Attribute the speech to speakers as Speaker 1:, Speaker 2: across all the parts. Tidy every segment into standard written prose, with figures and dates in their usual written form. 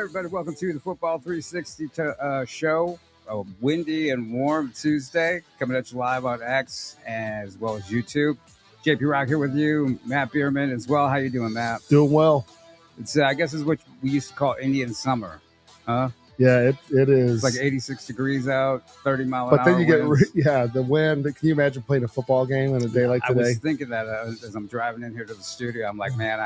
Speaker 1: everybody. Welcome to the Football 360 show. A windy and warm Tuesday, coming at you live on X as well as YouTube. JP Rock here with you, Matt Bierman as well. How you doing, Matt?
Speaker 2: Doing well.
Speaker 1: It's I guess is what we used to call Indian summer, huh?
Speaker 2: Yeah, it is.
Speaker 1: It's like 86 degrees out, 30 mile an
Speaker 2: but
Speaker 1: hour.
Speaker 2: Then you
Speaker 1: winds.
Speaker 2: get the wind. Can you imagine playing a football game on a day like today?
Speaker 1: I was thinking that as I'm driving in here to the studio. I'm like, man,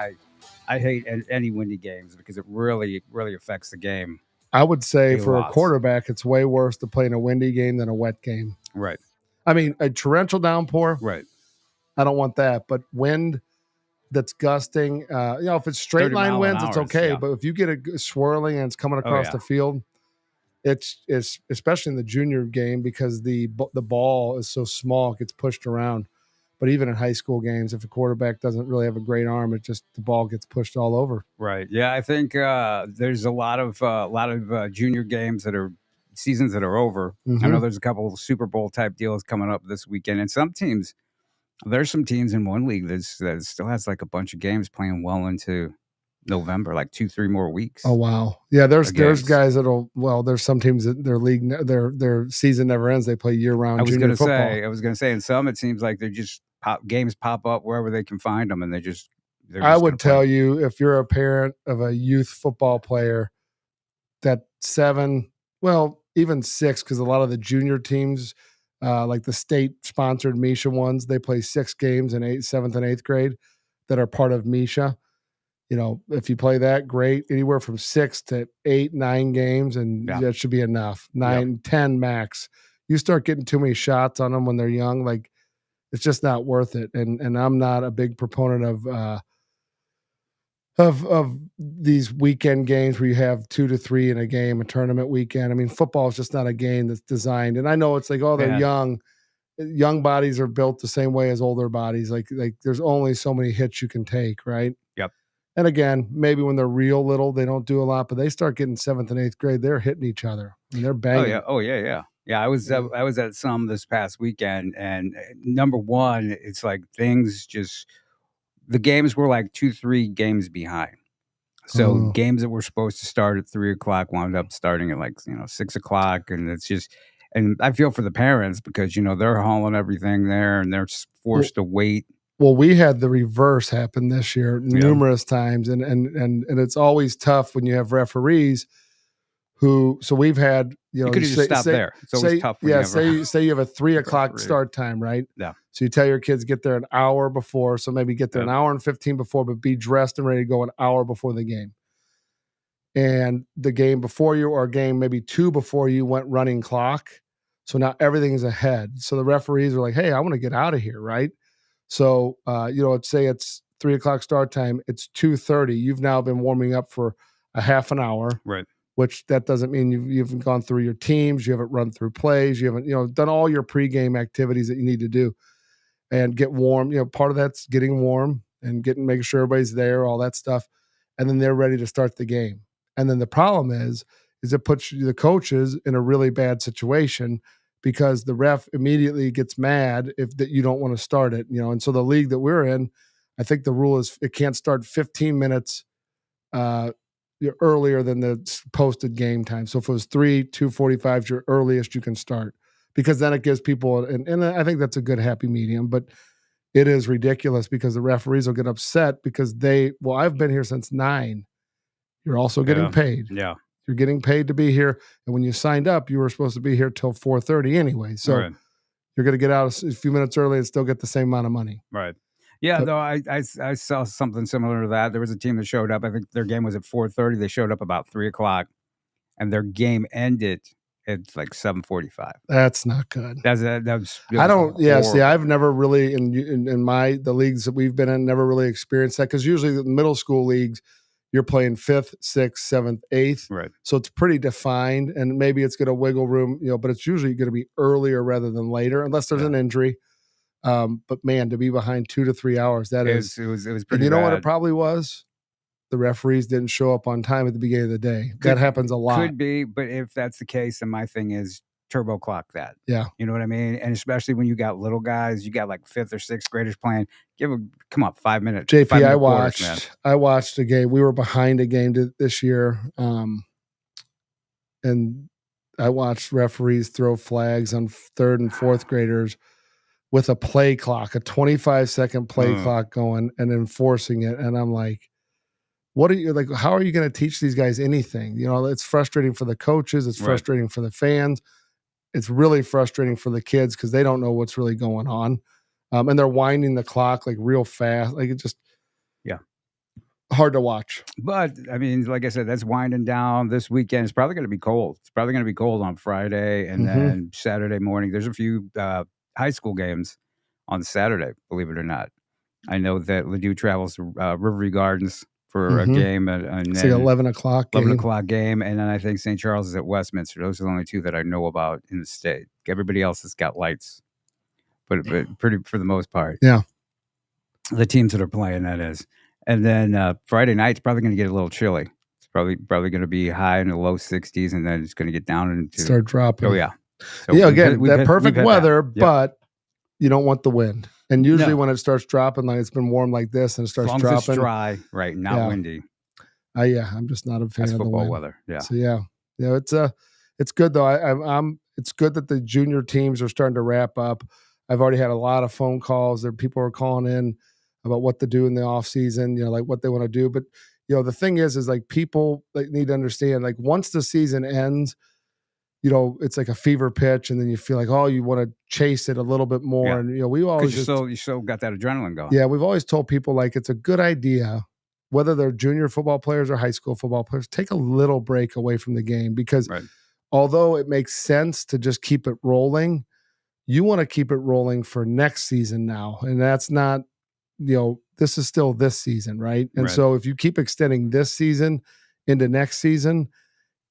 Speaker 1: I hate any windy games because it really, really affects the game.
Speaker 2: I would say for a quarterback, it's way worse to play in a windy game than a wet game.
Speaker 1: Right.
Speaker 2: I mean, a torrential downpour.
Speaker 1: Right.
Speaker 2: I don't want that. But wind that's gusting, if it's straight line winds, it's okay. Yeah. But if you get a swirling and it's coming across the field, it's especially in the junior game because the ball is so small, it gets pushed around. But even in high school games, if a quarterback doesn't really have a great arm, the ball gets pushed all over.
Speaker 1: Right. Yeah, I think there's a lot of junior games seasons that are over. Mm-hmm. I know there's a couple of Super Bowl type deals coming up this weekend, and there's some teams in one league that still has like a bunch of games playing well into November, like 2-3 more weeks.
Speaker 2: Oh wow. Yeah, there's guys there's some teams that their season never ends. They play year round junior football.
Speaker 1: I was gonna say in some it seems like they're just games pop up wherever they can find them, and I
Speaker 2: would tell you, if you're a parent of a youth football player, that 7, even 6, because a lot of the junior teams, like the state sponsored Misha ones, they play 6 games in 7th and 8th grade that are part of Misha. If you play that, great. Anywhere from 6 to 8, 9 games, and that should be enough. 9, 10 max. You start getting too many shots on them when they're young, like it's just not worth it. And I'm not a big proponent of these weekend games where you have 2 to 3 in a game, a tournament weekend. I mean, football is just not a game that's designed. And I know it's like, they're young. Young bodies are built the same way as older bodies. Like there's only so many hits you can take, right?
Speaker 1: Yep.
Speaker 2: And again, maybe when they're real little, they don't do a lot, but they start getting 7th and 8th grade, they're hitting each other and they're banging.
Speaker 1: Oh yeah. Yeah, I was at some this past weekend, and number one, it's like the games were like 2-3 games behind. So games that were supposed to start at 3:00 wound up starting at 6:00, and it's just. And I feel for the parents because they're hauling everything there, and they're forced to wait.
Speaker 2: Well, we had the reverse happen this year numerous times, and it's always tough when you have referees who. So we've had
Speaker 1: you could just stop there. It's always tough.
Speaker 2: Say you have a 3:00 start time, right?
Speaker 1: Yeah.
Speaker 2: So you tell your kids get there an hour before. So maybe get there an hour and 15 before, but be dressed and ready to go an hour before the game. And the game before you, or a game maybe 2 before you, went running clock. So now everything is ahead. So the referees are like, hey, I want to get out of here, right? So, let's say it's 3:00 start time. It's 2:30. You've now been warming up for a half an hour.
Speaker 1: Right.
Speaker 2: Which that doesn't mean you haven't gone through your teams. You haven't run through plays. You haven't, done all your pregame activities that you need to do and get warm. Part of that's getting warm and making sure everybody's there, all that stuff. And then they're ready to start the game. And then the problem is it puts the coaches in a really bad situation because the ref immediately gets mad that you don't want to start it, And so the league that we're in, I think the rule is it can't start 15 minutes earlier than the posted game time. So if it was 2:45 is your earliest you can start, because then it gives people, and I think that's a good happy medium, but it is ridiculous because the referees will get upset because I've been here since 9. You're also getting paid.
Speaker 1: Yeah.
Speaker 2: You're getting paid to be here. And when you signed up, you were supposed to be here till 4:30 anyway. So you're going to get out a few minutes early and still get the same amount of money.
Speaker 1: Right. Yeah, though I saw something similar to that. There was a team that showed up. I think their game was at 4:30. They showed up about 3:00, and their game ended at like 7:45.
Speaker 2: That's not good.
Speaker 1: See,
Speaker 2: I've never really in the leagues that we've been in never really experienced that, because usually the middle school leagues you're playing 5th, 6th, 7th, 8th.
Speaker 1: Right.
Speaker 2: So it's pretty defined, and maybe it's going to wiggle room, but it's usually going to be earlier rather than later, unless there's an injury. But man, to be behind 2 to 3 hours, it was pretty
Speaker 1: bad.
Speaker 2: You know what it probably was? The referees didn't show up on time at the beginning of the day. That happens a lot.
Speaker 1: Could be, but if that's the case, then my thing is turbo clock that.
Speaker 2: Yeah.
Speaker 1: You know what I mean? And especially when you got little guys, you got like 5th or 6th graders playing, come on, 5 minutes.
Speaker 2: JP, I watched a game. We were behind a game this year. and I watched referees throw flags on third and fourth graders with a play clock, a 25-second play clock going and enforcing it. And I'm like, what are you like? How are you going to teach these guys anything? It's frustrating for the coaches. It's frustrating for the fans. It's really frustrating for the kids because they don't know what's really going on. And they're winding the clock like real fast. Like it just, hard to watch.
Speaker 1: But I mean, like I said, that's winding down. This weekend it's probably going to be cold. It's probably going to be cold on Friday and then Saturday morning. There's a few high school games on Saturday, believe it or not. I know that Ladue travels to Riverview Gardens for a game, and
Speaker 2: it's like 11 o'clock game.
Speaker 1: 11 o'clock game, and then I think St. Charles is at Westminster. Those are the only two that I know about in the state. Everybody else has got lights, but pretty for the most part.
Speaker 2: Yeah,
Speaker 1: the teams that are playing, that is. And then Friday night's probably going to get a little chilly. It's probably going to be high in the low 60s, and then it's going to get down into
Speaker 2: start dropping.
Speaker 1: Oh yeah,
Speaker 2: so again, that perfect weather, but you don't want the wind. And usually when it starts dropping, like it's been warm like this, and it starts dropping,
Speaker 1: it's dry, right? Not windy.
Speaker 2: I'm just not a fan of the wind.
Speaker 1: Weather. Yeah.
Speaker 2: So it's good though. It's good that the junior teams are starting to wrap up. I've already had a lot of phone calls. There people are calling in about what to do in the off season, like what they want to do. But the thing is like people need to understand, like once the season ends, it's like a fever pitch, and then you feel like, oh, you want to chase it a little bit more. Yeah. And we always
Speaker 1: you still got that adrenaline going.
Speaker 2: Yeah, we've always told people like it's a good idea, whether they're junior football players or high school football players, take a little break away from the game because although it makes sense to just keep it rolling, you want to keep it rolling for next season now, and that's not. This is still this season, right? And so if you keep extending this season into next season,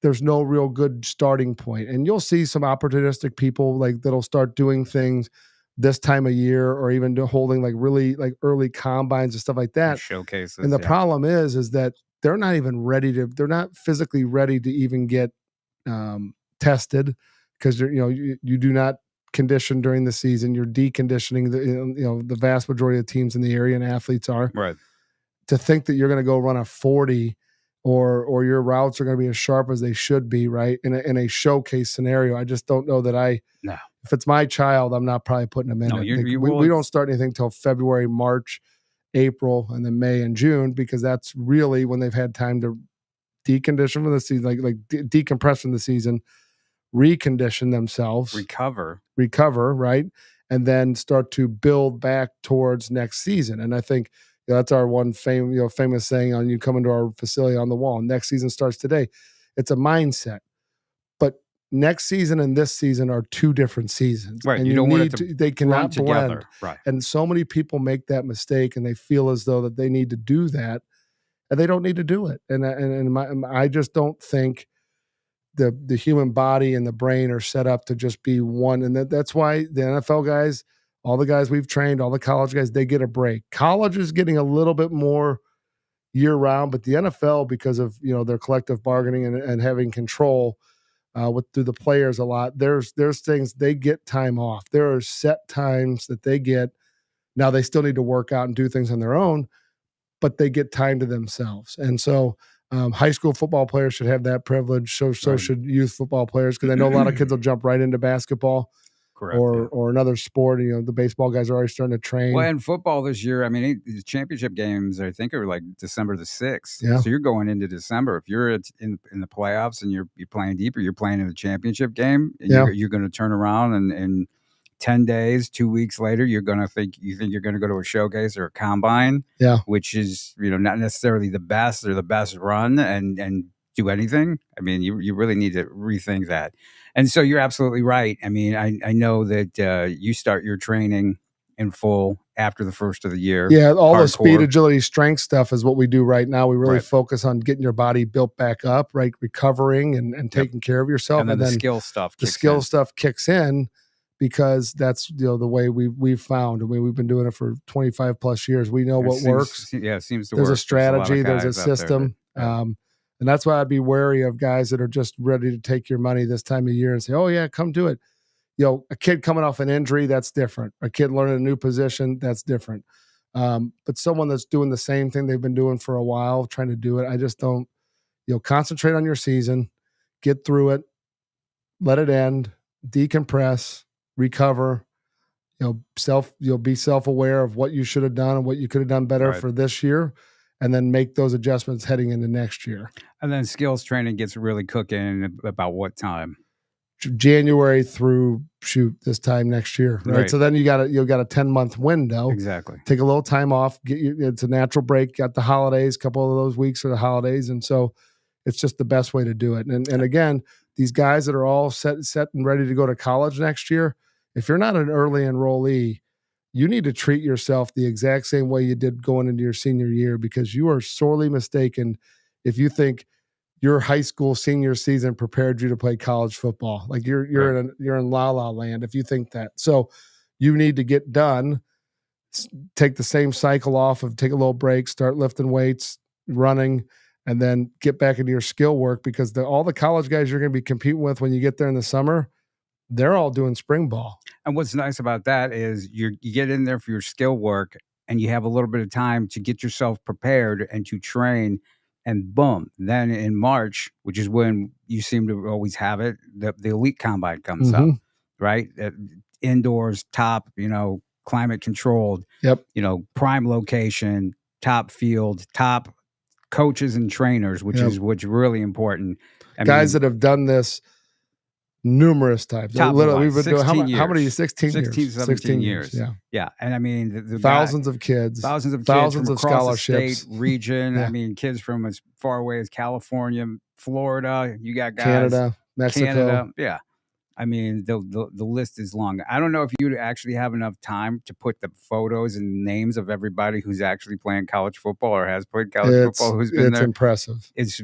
Speaker 2: there's no real good starting point. And you'll see some opportunistic people like that'll start doing things this time of year or even holding like really like early combines and stuff like that.
Speaker 1: Showcases.
Speaker 2: And the problem is that they're not even they're not physically ready to even get tested because you do not condition during the season. You're deconditioning the vast majority of teams in the area and athletes are.
Speaker 1: Right.
Speaker 2: To think that you're going to go run a 40 or your routes are going to be as sharp as they should be, right? In a showcase scenario, I just don't know that if it's my child, I'm not probably putting them in.
Speaker 1: No,
Speaker 2: we don't start anything till February, March, April, and then May and June, because that's really when they've had time to decondition from the season, like decompress from the season, recondition themselves, recover, right? And then start to build back towards next season. And I think that's our one famous saying on you come into our facility on the wall. Next season starts today. It's a mindset. But next season and this season are two different seasons.
Speaker 1: Right.
Speaker 2: And
Speaker 1: you don't want it
Speaker 2: they cannot blend
Speaker 1: together. Right.
Speaker 2: And so many people make that mistake and they feel as though that they need to do that and they don't need to do it. And I just don't think the human body and the brain are set up to just be one. And that's why the NFL guys, all the guys we've trained, all the college guys, they get a break. College is getting a little bit more year round, but the NFL, because of their collective bargaining and having control through the players a lot, there's things they get time off. There are set times that they get. Now they still need to work out and do things on their own, but they get time to themselves. And so high school football players should have that privilege. So should youth football players, because I know a lot of kids will jump right into basketball.
Speaker 1: Correct,
Speaker 2: or another sport. The baseball guys are already starting to train.
Speaker 1: Well, in football this year, I mean, the championship games, I think, are like December the 6th.
Speaker 2: Yeah.
Speaker 1: So you're going into December. If you're in the playoffs and you're playing deeper, you're playing in the championship game. And you're going to turn around and 10 days, 2 weeks later, you think you're going to go to a showcase or a combine, which is not necessarily the best or the best run and do anything. I mean, you really need to rethink that. And so you're absolutely right. I mean, I know that you start your training in full after the first of the year.
Speaker 2: Yeah, all the speed, agility, strength stuff is what we do right now. We really focus on getting your body built back up, right? Recovering and taking care of yourself.
Speaker 1: And then the skill stuff
Speaker 2: kicks in because that's the way we've found. I mean, we've been doing it for 25 plus years. We know what works.
Speaker 1: Yeah, it seems to
Speaker 2: work.
Speaker 1: There's
Speaker 2: a strategy. There's a system. And that's why I'd be wary of guys that are just ready to take your money this time of year and say, oh, yeah, come do it. A kid coming off an injury, that's different. A kid learning a new position, that's different. But someone that's doing the same thing they've been doing for a while, trying to do it, I just don't, concentrate on your season, get through it, let it end, decompress, recover. You'll be self-aware of what you should have done and what you could have done better
Speaker 1: Right.
Speaker 2: for this year, and then make those adjustments heading into next year.
Speaker 1: And then skills training gets really cooking about what time?
Speaker 2: January through this time next year, right?
Speaker 1: Right.
Speaker 2: So then you'll got a 10-month window.
Speaker 1: Exactly.
Speaker 2: Take a little time off. It's a natural break. Got the holidays, a couple of those weeks are the holidays, and so it's just the best way to do it. And again, these guys that are all set and ready to go to college next year, if you're not an early enrollee, you need to treat yourself the exact same way you did going into your senior year, because you are sorely mistaken if you think your high school senior season prepared you to play college football. Like you're in la la land if you think that. So you need to get done, take the same cycle off of take a little break, start lifting weights, running, and then get back into your skill work, because all the college guys you're going to be competing with when you get there in the summer, they're all doing spring ball.
Speaker 1: And what's nice about that is you get in there for your skill work and you have a little bit of time to get yourself prepared and to train, and boom. Then in March, which is when you seem to always have it, the elite combine comes up, right? Indoors, top, climate controlled,
Speaker 2: Yep.
Speaker 1: Prime location, top field, top coaches and trainers, which is really important.
Speaker 2: Guys that have done this numerous times.
Speaker 1: Literally,
Speaker 2: we've been doing how many?
Speaker 1: 16
Speaker 2: years.
Speaker 1: 17 years.
Speaker 2: Yeah.
Speaker 1: And I mean, the
Speaker 2: thousands of kids from
Speaker 1: of
Speaker 2: scholarships,
Speaker 1: the state, region.
Speaker 2: Yeah.
Speaker 1: I mean, kids from as far away as California, Florida. You got guys,
Speaker 2: Canada, Mexico.
Speaker 1: Yeah. I mean, the list is long. I don't know if you actually have enough time to put the photos and names of everybody who's actually playing college football or has played college football who's been there.
Speaker 2: It's impressive.
Speaker 1: It's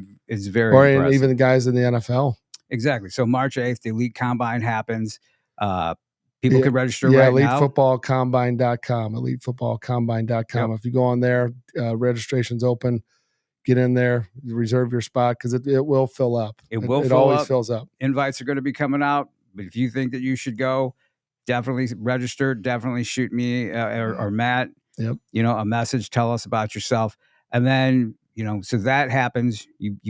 Speaker 1: very impressive.
Speaker 2: Even the guys in the NFL.
Speaker 1: Exactly. So March 8th, the Elite Combine happens. People can register
Speaker 2: right
Speaker 1: now.
Speaker 2: EliteFootballCombine.com. EliteFootballCombine.com.
Speaker 1: Yep.
Speaker 2: If you go on there, registration's open. Get in there, reserve your spot, because it will fill up. It always fills up.
Speaker 1: Invites are going to be coming out. But if you think that you should go, definitely register. Definitely shoot me or Matt.
Speaker 2: Yep.
Speaker 1: A message. Tell us about yourself, and then so that happens. You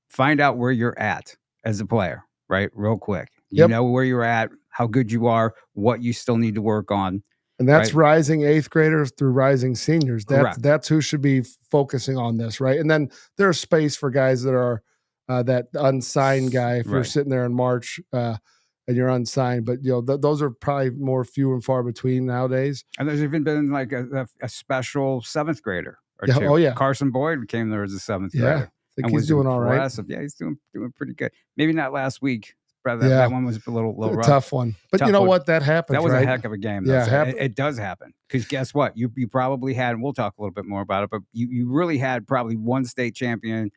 Speaker 1: find out where you're at as a player, right? Real quick. You know where you're at, how good you are, what you still need to work on.
Speaker 2: And that's rising 8th graders through rising seniors. That's who should be focusing on this, right? And then there's space for guys that are that unsigned guy. If you're sitting there in March and you're unsigned, but those are probably more few and far between nowadays.
Speaker 1: And there's even been like a special 7th grader or two.
Speaker 2: Oh yeah,
Speaker 1: Carson Boyd came there as a 7th grader.
Speaker 2: I think he's doing all right.
Speaker 1: Yeah, he's doing pretty good. Maybe not last week. That one was a little rough.
Speaker 2: Tough one. But you know what? That happens.
Speaker 1: That was a heck of a game.
Speaker 2: Yeah,
Speaker 1: so it does happen. Because guess what? You probably had, and we'll talk a little bit more about it, but you really had probably one state champion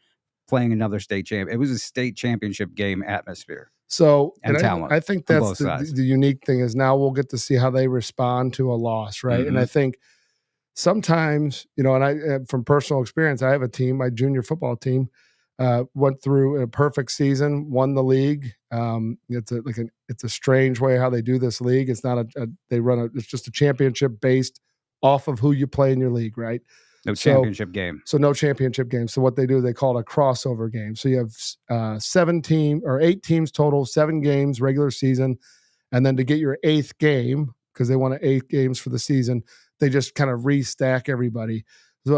Speaker 1: playing another state champion. It was a state championship game atmosphere.
Speaker 2: So
Speaker 1: and talent.
Speaker 2: I think that's the unique thing is now we'll get to see how they respond to a loss, right?
Speaker 1: Mm-hmm.
Speaker 2: And I think sometimes, and I from personal experience, I have a team, my junior football team, went through a perfect season, won the league. It's a strange way how they do this league. It's not it's just a championship based off of who you play in your league, right?
Speaker 1: No championship game.
Speaker 2: So no championship game. So what they do, they call it a crossover game. So you have 8 teams total, 7 games regular season, and then to get your 8th game, because they want 8 games for the season, they just kind of restack everybody.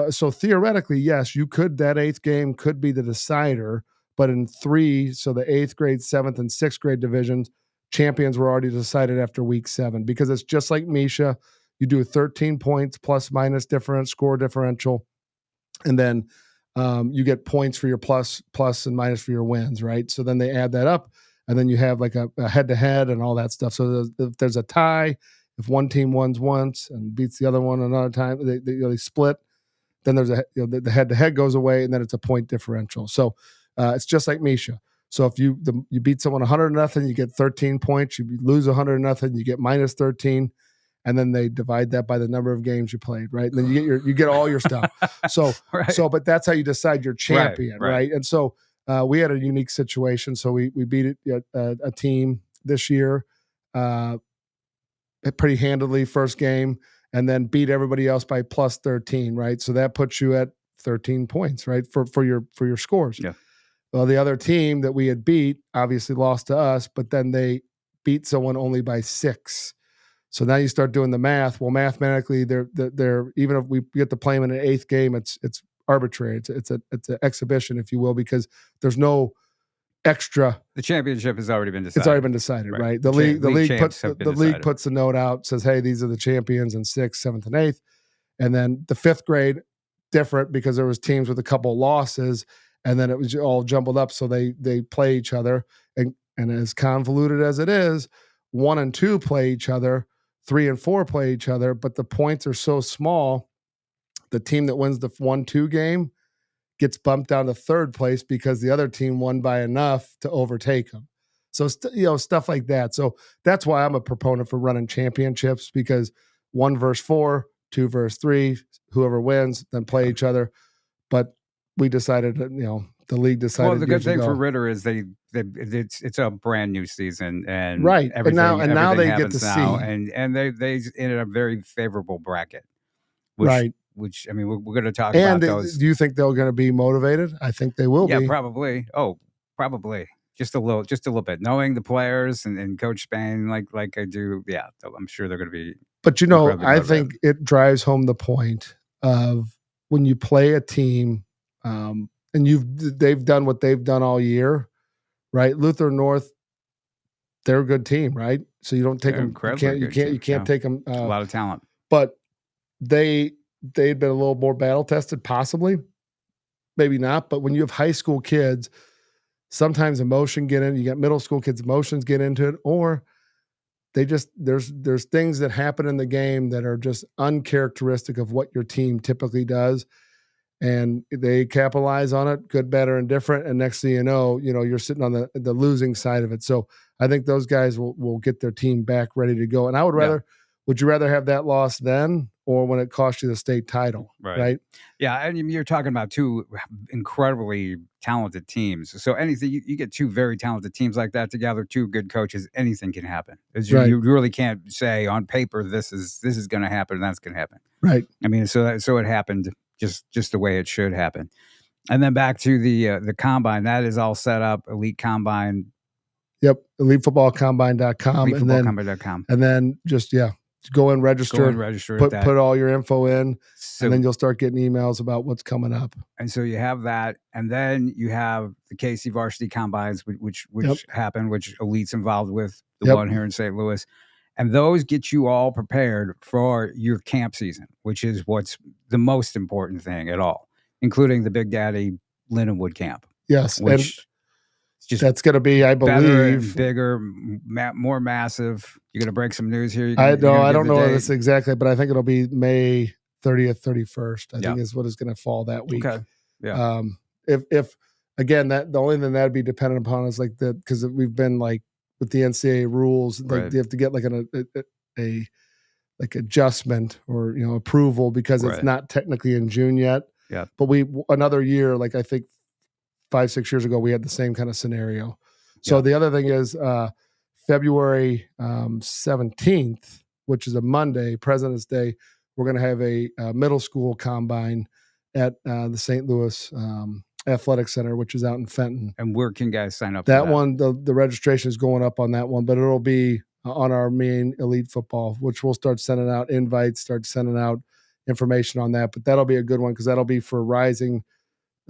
Speaker 2: So theoretically, yes, that 8th game could be the decider, but in 3, so the 8th grade, 7th, and 6th grade divisions, champions were already decided after week 7, because it's just like Misha. You do 13 points plus minus score differential, and then you get points for your plus and minus for your wins, right? So then they add that up, and then you have like a head-to-head and all that stuff. So if there's a tie, if one team wins once and beats the other one another time, they split. Then there's the head-to-head goes away, and then it's a point differential. So it's just like Misha. So if you beat someone 100-0, you get 13 points. You lose 100-0, you get minus 13, and then they divide that by the number of games you played, right? And then you get all your stuff. So but that's how you decide your champion, right? And so we had a unique situation. So we beat a team this year pretty handily first game, and then beat everybody else by plus 13, right? So that puts you at 13 points, right? For your scores.
Speaker 1: Yeah.
Speaker 2: Well, the other team that we had beat obviously lost to us, but then they beat someone only by 6. So now you start doing the math. Well, mathematically, they're even if we get to play them in an 8th game, it's arbitrary. It's an exhibition, if you will, because there's no extra.
Speaker 1: The championship has already been decided.
Speaker 2: It's already been decided, right? The league puts a note out, says, "Hey, these are the champions in 6th, 7th, and 8th," and then the 5th grade different because there was teams with a couple losses, and then it was all jumbled up. So they play each other, and as convoluted as it is, 1 and 2 play each other. 3 and 4 play each other, but the points are so small. The team that wins the 1-2 game gets bumped down to 3rd place because the other team won by enough to overtake them. So, stuff like that. So that's why I'm a proponent for running championships, because 1 versus 4, 2 versus 3, whoever wins, then play each other. But we decided that, the league decided.
Speaker 1: Well, the good thing for Ritter is it's a brand new season, and
Speaker 2: right, and now they get to see,
Speaker 1: and they in a very favorable bracket,
Speaker 2: right?
Speaker 1: Which I mean, we're going to talk about those.
Speaker 2: Do you think they're going to be motivated? I think they will be.
Speaker 1: Yeah, probably. Oh, probably. Just a little bit. Knowing the players and Coach Spain like I do, yeah, I'm sure they're going to be.
Speaker 2: But I think it drives home the point of when you play a team. And they've done what they've done all year, right? Luther North, they're a good team, right? So you don't take them. You can't take them.
Speaker 1: A lot of talent,
Speaker 2: but they'd been a little more battle tested, possibly, maybe not. But when you have high school kids, sometimes emotion get in. You got middle school kids, emotions get into it, or they just there's things that happen in the game that are just uncharacteristic of what your team typically does. And they capitalize on it, good, bad, or indifferent. And next thing you know, you're sitting on the losing side of it. So I think those guys will get their team back ready to go. And I would you rather have that loss then, or when it cost you the state title? Right?
Speaker 1: Yeah. And you're talking about 2 incredibly talented teams. So anything, you get 2 very talented teams like that together, 2 good coaches, anything can happen. You really can't say on paper, this is going to happen and that's going to happen.
Speaker 2: Right.
Speaker 1: I mean, so it happened. Just the way it should happen. And then back to the combine, that is all set up. Elite Combine.
Speaker 2: Yep. EliteFootballCombine.com.
Speaker 1: EliteFootballCombine.com.
Speaker 2: And then just, go and register. Put all your info in, and then you'll start getting emails about what's coming up.
Speaker 1: And so you have that. And then you have the KC Varsity Combines, which happen, which Elite's involved with, the one here in St. Louis. And those get you all prepared for your camp season, which is what's the most important thing at all, including the Big Daddy Lindenwood camp.
Speaker 2: Yes.
Speaker 1: Which
Speaker 2: just that's going to be, I believe,
Speaker 1: bigger, more massive. You're going to break some news here.
Speaker 2: I don't know this exactly, but I think it'll be May 30th, 31st. I think is what is going to fall that week.
Speaker 1: Okay. Yeah.
Speaker 2: If again, the only thing that'd be dependent upon is because we've been with the NCAA rules, you have to get a adjustment or approval because it's not technically in June yet.
Speaker 1: Yeah.
Speaker 2: But another year, I think 5-6 years ago, we had the same kind of scenario. So the other thing is February 17th, which is a Monday, President's Day, we're going to have a middle school combine at the St. Louis Athletic Center, which is out in Fenton.
Speaker 1: And where can guys sign up?
Speaker 2: That one, the registration is going up on that one, but it'll be on our main Elite Football, which we'll start sending out invites, start sending out information on that. But that'll be a good one because that'll be for rising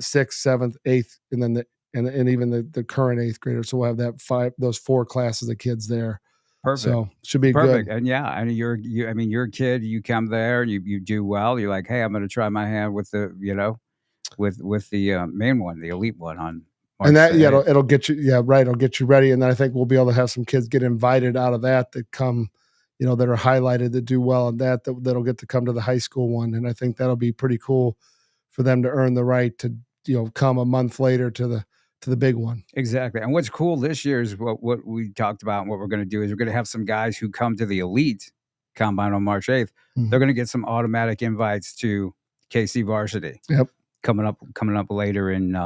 Speaker 2: 6th, 7th, 8th, and then and even the current 8th graders. So we'll have those 4 classes of kids there.
Speaker 1: Perfect.
Speaker 2: So should be
Speaker 1: perfect.
Speaker 2: Good.
Speaker 1: And you're a kid. You come there and you do well. You're like, hey, I'm going to try my hand with the with the main one, the Elite one on. March
Speaker 2: and that 8th. It'll get you it'll get you ready, and then I think we'll be able to have some kids get invited out of that come, that are highlighted that do well in that'll get to come to the high school one, and I think that'll be pretty cool for them to earn the right to come a month later to the big one.
Speaker 1: Exactly. And what's cool this year is what we talked about, and what we're going to do is we're going to have some guys who come to the Elite Combine on March 8th. Mm-hmm. They're going to get some automatic invites to KC Varsity.
Speaker 2: Yep.
Speaker 1: Coming up later in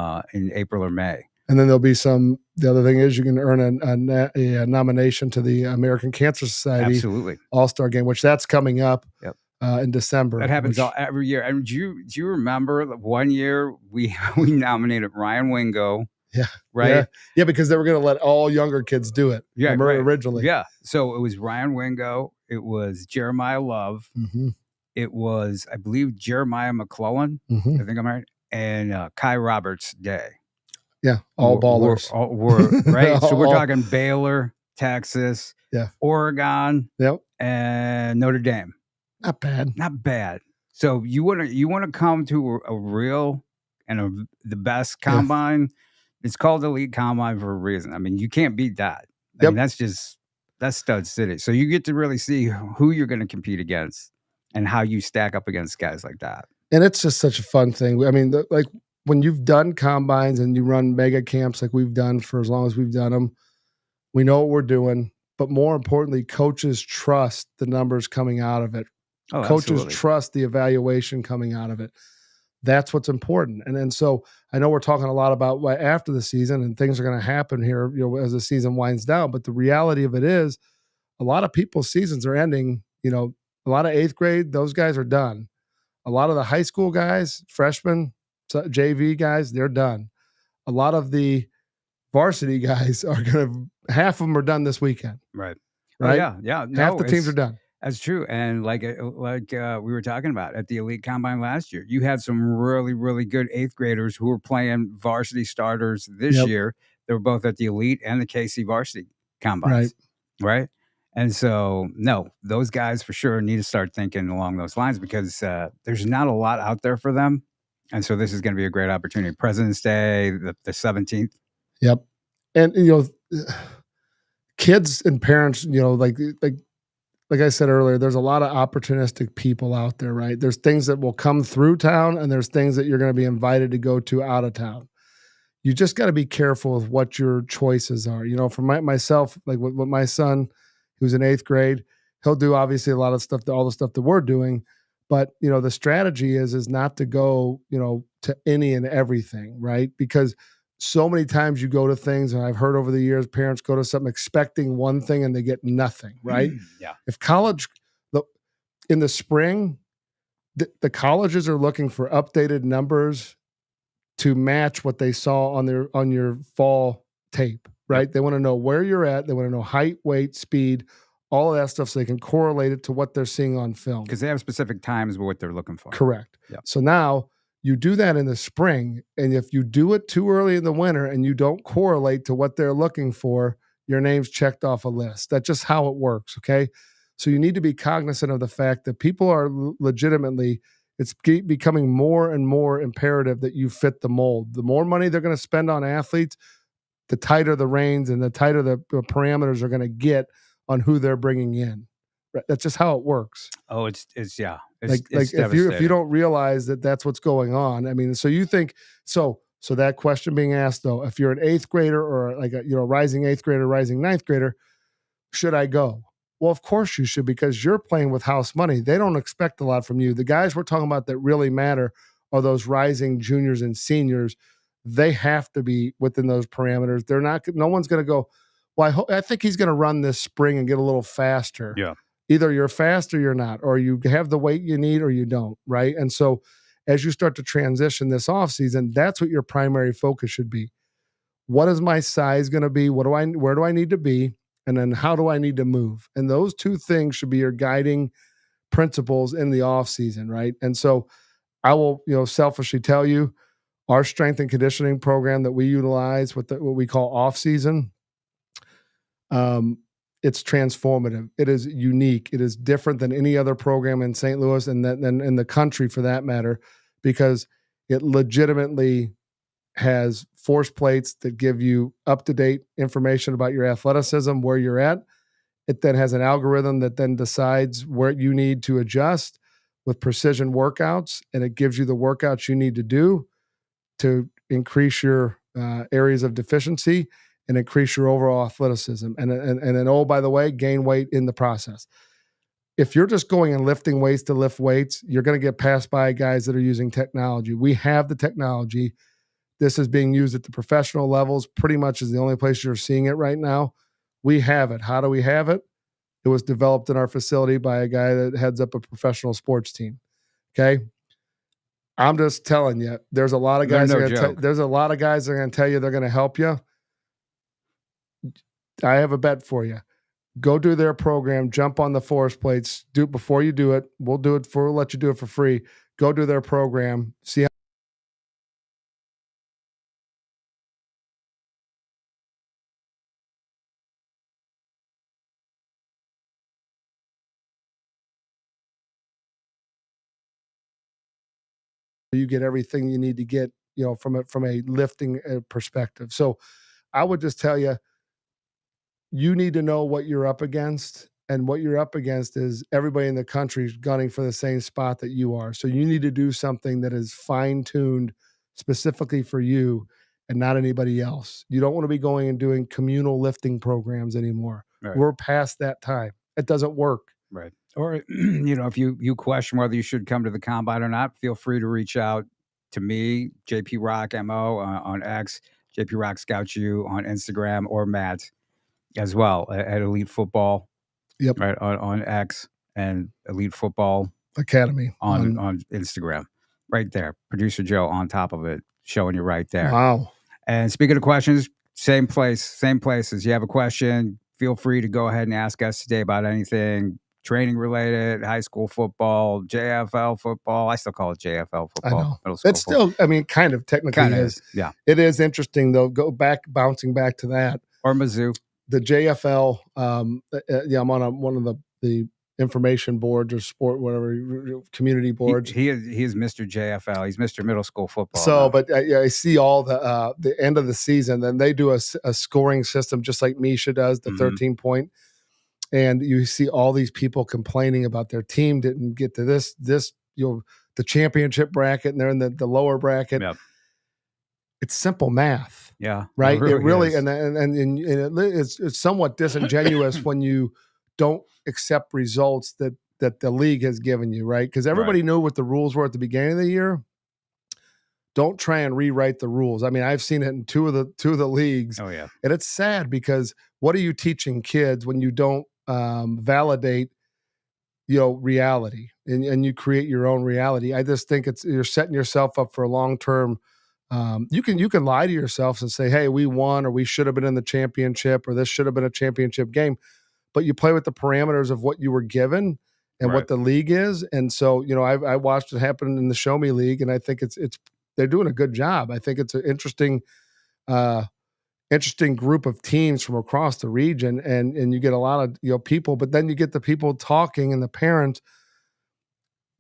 Speaker 1: April or May.
Speaker 2: And then there'll be the other thing is you can earn a nomination to the American Cancer Society
Speaker 1: Absolutely.
Speaker 2: All-Star Game, which that's coming up.
Speaker 1: Yep.
Speaker 2: In December.
Speaker 1: That happens every year. And do you remember one year we nominated Ryan Wingo
Speaker 2: Yeah.
Speaker 1: right?
Speaker 2: Yeah, because they were going to let all younger kids do it.
Speaker 1: Yeah,
Speaker 2: Remember
Speaker 1: right.
Speaker 2: originally.
Speaker 1: Yeah. So it was Ryan Wingo, it was Jeremiah Love,
Speaker 2: Mm-hmm.
Speaker 1: it was, I believe, Jeremiah McClellan,
Speaker 2: Mm-hmm.
Speaker 1: I think I'm right, and Kai Roberts Day.
Speaker 2: Yeah, all ballers.
Speaker 1: Were right. So we're
Speaker 2: All-
Speaker 1: talking Baylor, Texas,
Speaker 2: Yeah.
Speaker 1: Oregon,
Speaker 2: Yep.
Speaker 1: and Notre Dame.
Speaker 2: Not bad.
Speaker 1: Not bad. So you want to come to a real and the best
Speaker 2: Yeah.
Speaker 1: combine. It's called Elite Combine for a reason. I mean, you can't beat that. I
Speaker 2: Yep.
Speaker 1: mean, that's Stud City. So you get to really see who you're going to compete against and how you stack up against guys like that.
Speaker 2: And it's just such a fun thing. I mean, like when you've done combines and you run mega camps like we've done for as long as we've done them, we know what we're doing. But more importantly, coaches trust the numbers coming out of it.
Speaker 1: Oh,
Speaker 2: Coaches
Speaker 1: absolutely.
Speaker 2: trust the evaluation coming out of it. That's what's important. And so I know we're talking a lot about after the season and things are going to happen here, as the season winds down. But the reality of it is a lot of people's seasons are ending. A lot of 8th grade, those guys are done. A lot of the high school guys, freshmen, JV guys, they're done. A lot of the varsity guys are half of them are done this weekend.
Speaker 1: Right.
Speaker 2: Right.
Speaker 1: Oh, yeah. No,
Speaker 2: half the teams are done.
Speaker 1: That's true. And like we were talking about at the Elite Combine last year, you had some really, really good 8th graders who were playing varsity starters this year. They were both at the Elite and the KC varsity combines. Right. And so, no, those guys for sure need to start thinking along those lines because there's not a lot out there for them. And so this is going to be a great opportunity. President's Day, the 17th.
Speaker 2: Yep. And, kids and parents, like I said earlier, there's a lot of opportunistic people out there, right? There's things that will come through town and there's things that you're going to be invited to go to out of town. You just got to be careful with what your choices are. For myself, like with my son, who's in 8th grade, he'll do obviously a lot of stuff, all the stuff that we're doing. But, the strategy is not to go, to any and everything, right? Because so many times you go to things, and I've heard over the years, parents go to something expecting one thing and they get nothing, right?
Speaker 1: Yeah.
Speaker 2: If college, in the spring, the colleges are looking for updated numbers to match what they saw on your fall tape, right? Yep. They want to know where you're at. They want to know height, weight, speed, all of that stuff so they can correlate it to what they're seeing on film.
Speaker 1: Because they have specific times with what they're looking for.
Speaker 2: Correct.
Speaker 1: Yep.
Speaker 2: So now you do that in the spring, and if you do it too early in the winter and you don't correlate to what they're looking for, your name's checked off a list. That's just how it works, okay? So you need to be cognizant of the fact that people are legitimately, it's becoming more and more imperative that you fit the mold. The more money they're going to spend on athletes, the tighter the reins and the tighter the parameters are going to get on who they're bringing in. That's just how it works.
Speaker 1: Oh, it's yeah.
Speaker 2: It's if you don't realize that that's what's going on. I mean, so you think so that question being asked though, if you're an 8th grader or like a rising 8th grader, rising 9th grader, should I go? Well, of course you should, because you're playing with house money. They don't expect a lot from you. The guys we're talking about that really matter are those rising juniors and seniors. They have to be within those parameters. They're not. No one's going to go, well, I think he's going to run this spring and get a little faster.
Speaker 1: Yeah.
Speaker 2: Either you're fast or you're not, or you have the weight you need or you don't, right? And so as you start to transition this offseason, that's what your primary focus should be. What is my size going to be? Where do I need to be? And then how do I need to move? And those two things should be your guiding principles in the offseason, right? And so I will, selfishly tell you, our strength and conditioning program that we utilize with what we call offseason, it's transformative. It is unique. It is different than any other program in St. Louis and in the country for that matter, because it legitimately has force plates that give you up-to-date information about your athleticism, where you're at. It then has an algorithm that then decides where you need to adjust with precision workouts, and it gives you the workouts you need to do to increase your areas of deficiency and increase your overall athleticism. And then, oh, by the way, gain weight in the process. If you're just going and lifting weights to lift weights, you're going to get passed by guys that are using technology. We have the technology. This is being used at the professional levels. Pretty much is the only place you're seeing it right now. We have it. How do we have it? It was developed in our facility by a guy that heads up a professional sports team. Okay. I'm just telling you, there's a lot of guys. There's a lot of guys that are going to tell you they're going to help you. I have a bet for you. Go do their program. Jump on the force plates. Do it before you do it. We'll do it for. We'll let you do it for free. Go do their program. See how you get everything you need to get, from a lifting perspective. So I would just tell you, you need to know what you're up against, and what you're up against is everybody in the country is gunning for the same spot that you are. So you need to do something that is fine-tuned specifically for you and not anybody else. You don't want to be going and doing communal lifting programs anymore. Right. We're past that time. It doesn't work.
Speaker 1: Right. Or, if you question whether you should come to the combine or not, feel free to reach out to me, JP Rock MO on X, JP Rock Scout U on Instagram, or Matt as well at Elite Football.
Speaker 2: Yep.
Speaker 1: Right on X, and Elite Football
Speaker 2: Academy
Speaker 1: on Instagram. Right there. Producer Joe on top of it, showing you right there.
Speaker 2: Wow.
Speaker 1: And speaking of questions, same places. You have a question, feel free to go ahead and ask us today about anything training related, high school football, JFL football. I still call it JFL football.
Speaker 2: I know. Middle school it's football. Still, kind of technically is.
Speaker 1: Yeah.
Speaker 2: It is interesting though. Bouncing back to that.
Speaker 1: Or Mizzou.
Speaker 2: The JFL. I'm on one of the information boards or sport, whatever, community boards.
Speaker 1: He is Mr. JFL. He's Mr. Middle School Football.
Speaker 2: So, but I see all the end of the season. Then they do a scoring system just like Misha does, the 13-point. And you see all these people complaining about their team didn't get to this, the championship bracket, and they're in the lower bracket.
Speaker 1: Yep.
Speaker 2: It's simple math.
Speaker 1: Yeah.
Speaker 2: Right. It really and it's somewhat disingenuous when you don't accept results that the league has given you, right? Because everybody knew what the rules were at the beginning of the year. Don't try and rewrite the rules. I mean, I've seen it in two of the leagues.
Speaker 1: Oh yeah.
Speaker 2: And it's sad because what are you teaching kids when you don't validate, reality and you create your own reality? I just think you're setting yourself up for a long-term. You can lie to yourself and say, hey, we won, or we should have been in the championship, or this should have been a championship game, but you play with the parameters of what you were given and what the league is. And so, I watched it happen in the Show Me League, and I think they're doing a good job. I think it's an interesting group of teams from across the region, and you get a lot of people, but then you get the people talking and the parents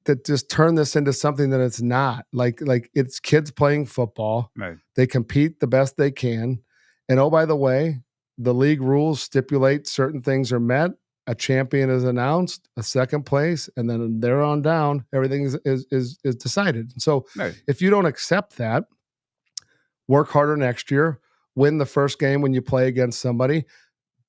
Speaker 2: that just turn this into something that it's not. Like it's kids playing football.
Speaker 1: Right.
Speaker 2: They compete the best they can, and oh, by the way, the league rules stipulate certain things are met. A champion is announced, a second place, and then they're on down. Everything is decided. So if you don't accept that, work harder next year. Win the first game when you play against somebody,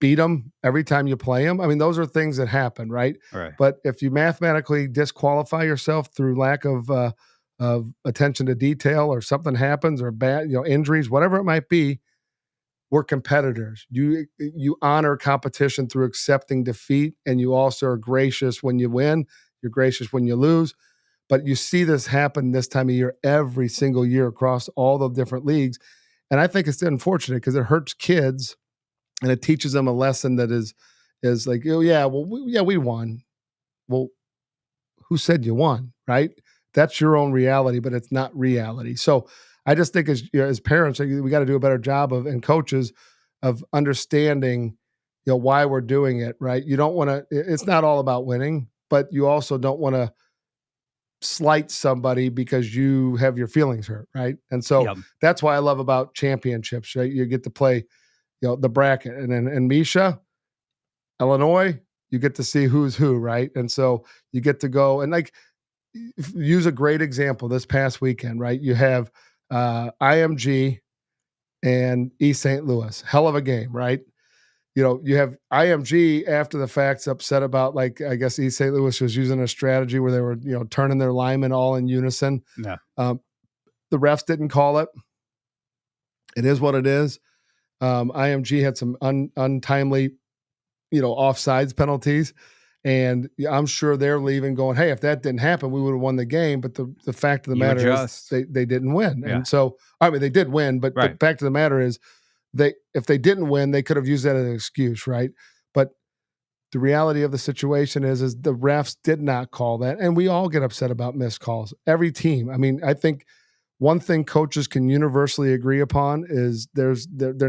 Speaker 2: beat them every time you play them. I mean, those are things that happen, right? But if you mathematically disqualify yourself through lack of attention to detail, or something happens, or bad, injuries, whatever it might be, we're competitors. You honor competition through accepting defeat, and you also are gracious when you win. You're gracious when you lose. But you see this happen this time of year every single year across all the different leagues. And I think it's unfortunate because it hurts kids, and it teaches them a lesson that is like, oh yeah, well, we won. Well, who said you won, right? That's your own reality, but it's not reality. So I just think as parents, we got to do a better job and coaches of understanding, why we're doing it, right? You don't want to, it's not all about winning, but you also don't want to slight somebody because you have your feelings hurt, right? And so that's why I love about championships, right? You get to play, the bracket, and Misha, Illinois, you get to see who's who, right? And so you get to go and use a great example this past weekend, right? You have IMG and East St. Louis, hell of a game, right? You have IMG after the fact's upset about, I guess East St. Louis was using a strategy where they were, turning their linemen all in unison.
Speaker 1: Yeah.
Speaker 2: The refs didn't call it. It is what it is. IMG had some untimely, offsides penalties. And I'm sure they're leaving going, hey, if that didn't happen, we would have won the game. But the fact of the
Speaker 1: You
Speaker 2: matter
Speaker 1: adjust.
Speaker 2: is they didn't win.
Speaker 1: Yeah.
Speaker 2: And so, I mean, they did win, but
Speaker 1: Right.
Speaker 2: the fact of the matter is if they didn't win, they could have used that as an excuse, right? But the reality of the situation is the refs did not call that. And we all get upset about missed calls. Every team. I mean, I think one thing coaches can universally agree upon is they're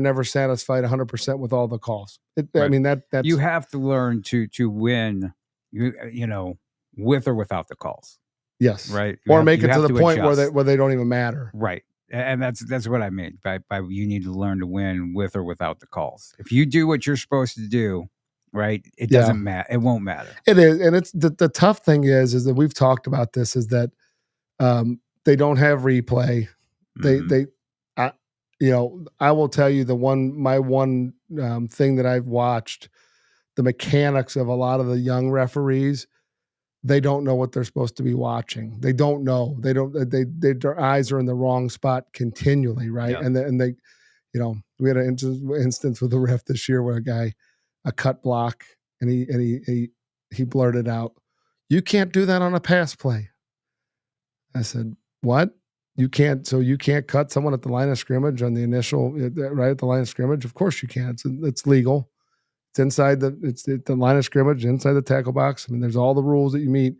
Speaker 2: never satisfied 100% with all the calls.
Speaker 1: Right.
Speaker 2: I mean, that's
Speaker 1: You have to learn to win, you know, with or without the calls.
Speaker 2: yes.
Speaker 1: Right.
Speaker 2: Or make it to the point where they don't even matter.
Speaker 1: Right. And that's what I mean by you need to learn to win with or without the calls. If you do what you're supposed to do, right, it doesn't matter. It won't matter.
Speaker 2: It is. And it's the tough thing is that we've talked about this, is that they don't have replay. I will tell you my one thing that I've watched, the mechanics of a lot of the young referees, they don't know what they're supposed to be watching. They don't know. Their eyes are in the wrong spot continually, right?
Speaker 1: Yeah.
Speaker 2: And they, we had an instance with the ref this year where a cut block, and he blurted out, "You can't do that on a pass play." I said, "What? You can't? So you can't cut someone at the line of scrimmage on the initial, right at the line of scrimmage? Of course you can. It's legal. It's inside the line of scrimmage, inside the tackle box. I mean, there's all the rules that you meet,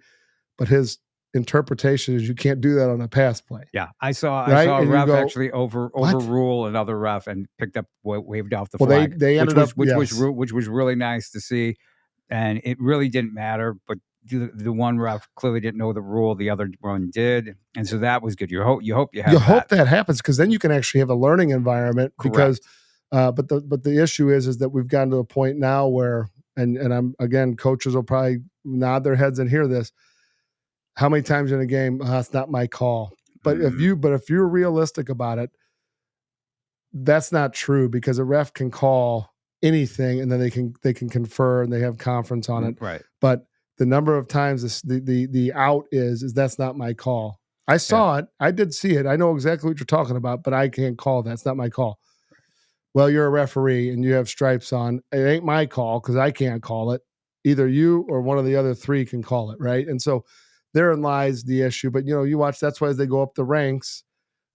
Speaker 2: but his interpretation is you can't do that on a pass play."
Speaker 1: Yeah, I saw a ref actually overrule another ref and picked up waved off the flag.
Speaker 2: They ended up,
Speaker 1: which was really nice to see, and it really didn't matter. But the one ref clearly didn't know the rule, the other one did, and so that was good. You hope
Speaker 2: that happens, because then you can actually have a learning environment.
Speaker 1: Correct.
Speaker 2: Because but the issue is that we've gotten to a point now where, and I'm, again, coaches will probably nod their heads and hear this, how many times in a game, it's not my call. But if you're realistic about it, that's not true, because a ref can call anything and then they can confer and they have conference on it.
Speaker 1: Right.
Speaker 2: But the number of times the out is that's not my call. I saw it. I did see it. I know exactly what you're talking about, but I can't call that. It's not my call. Well, you're a referee and you have stripes on. It ain't my call because I can't call it. Either you or one of the other three can call it, right? And so therein lies the issue. But you watch. That's why as they go up the ranks,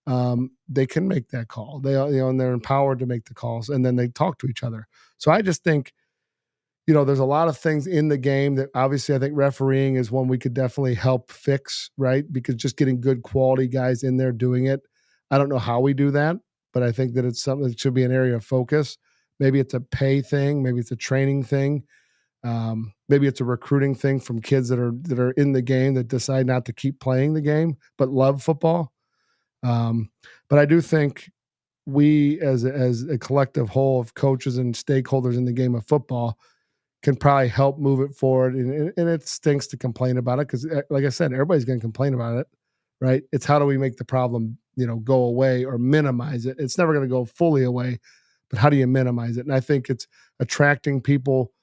Speaker 2: they can make that call. They and they're empowered to make the calls, and then they talk to each other. So I just think, there's a lot of things in the game that obviously I think refereeing is one we could definitely help fix, right? Because just getting good quality guys in there doing it. I don't know how we do that, but I think that it's something that should be an area of focus. Maybe it's a pay thing. Maybe it's a training thing. Maybe it's a recruiting thing from kids that are in the game that decide not to keep playing the game, but love football. But I do think we as a collective whole of coaches and stakeholders in the game of football can probably help move it forward. And it stinks to complain about it because, like I said, everybody's going to complain about it, right? It's how do we make the problem, go away or minimize it? It's never going to go fully away, but how do you minimize it? And I think it's attracting people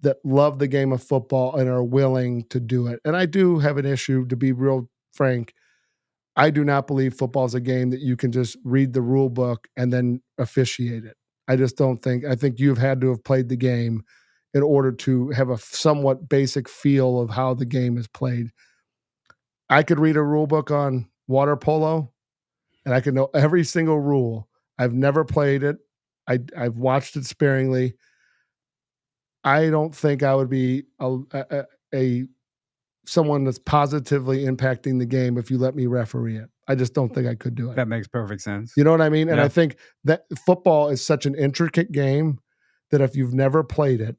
Speaker 2: that love the game of football and are willing to do it. And I do have an issue, to be real frank. I do not believe football is a game that you can just read the rule book and then officiate it. I just don't think. I think you've had to have played the game in order to have a somewhat basic feel of how the game is played. I could read a rule book on water polo, and I could know every single rule. I've never played it. I've watched it sparingly. I don't think I would be a someone that's positively impacting the game if you let me referee it. I just don't think I could do it.
Speaker 1: That makes perfect sense.
Speaker 2: You know what I mean? And I think that football is such an intricate game that if you've never played it,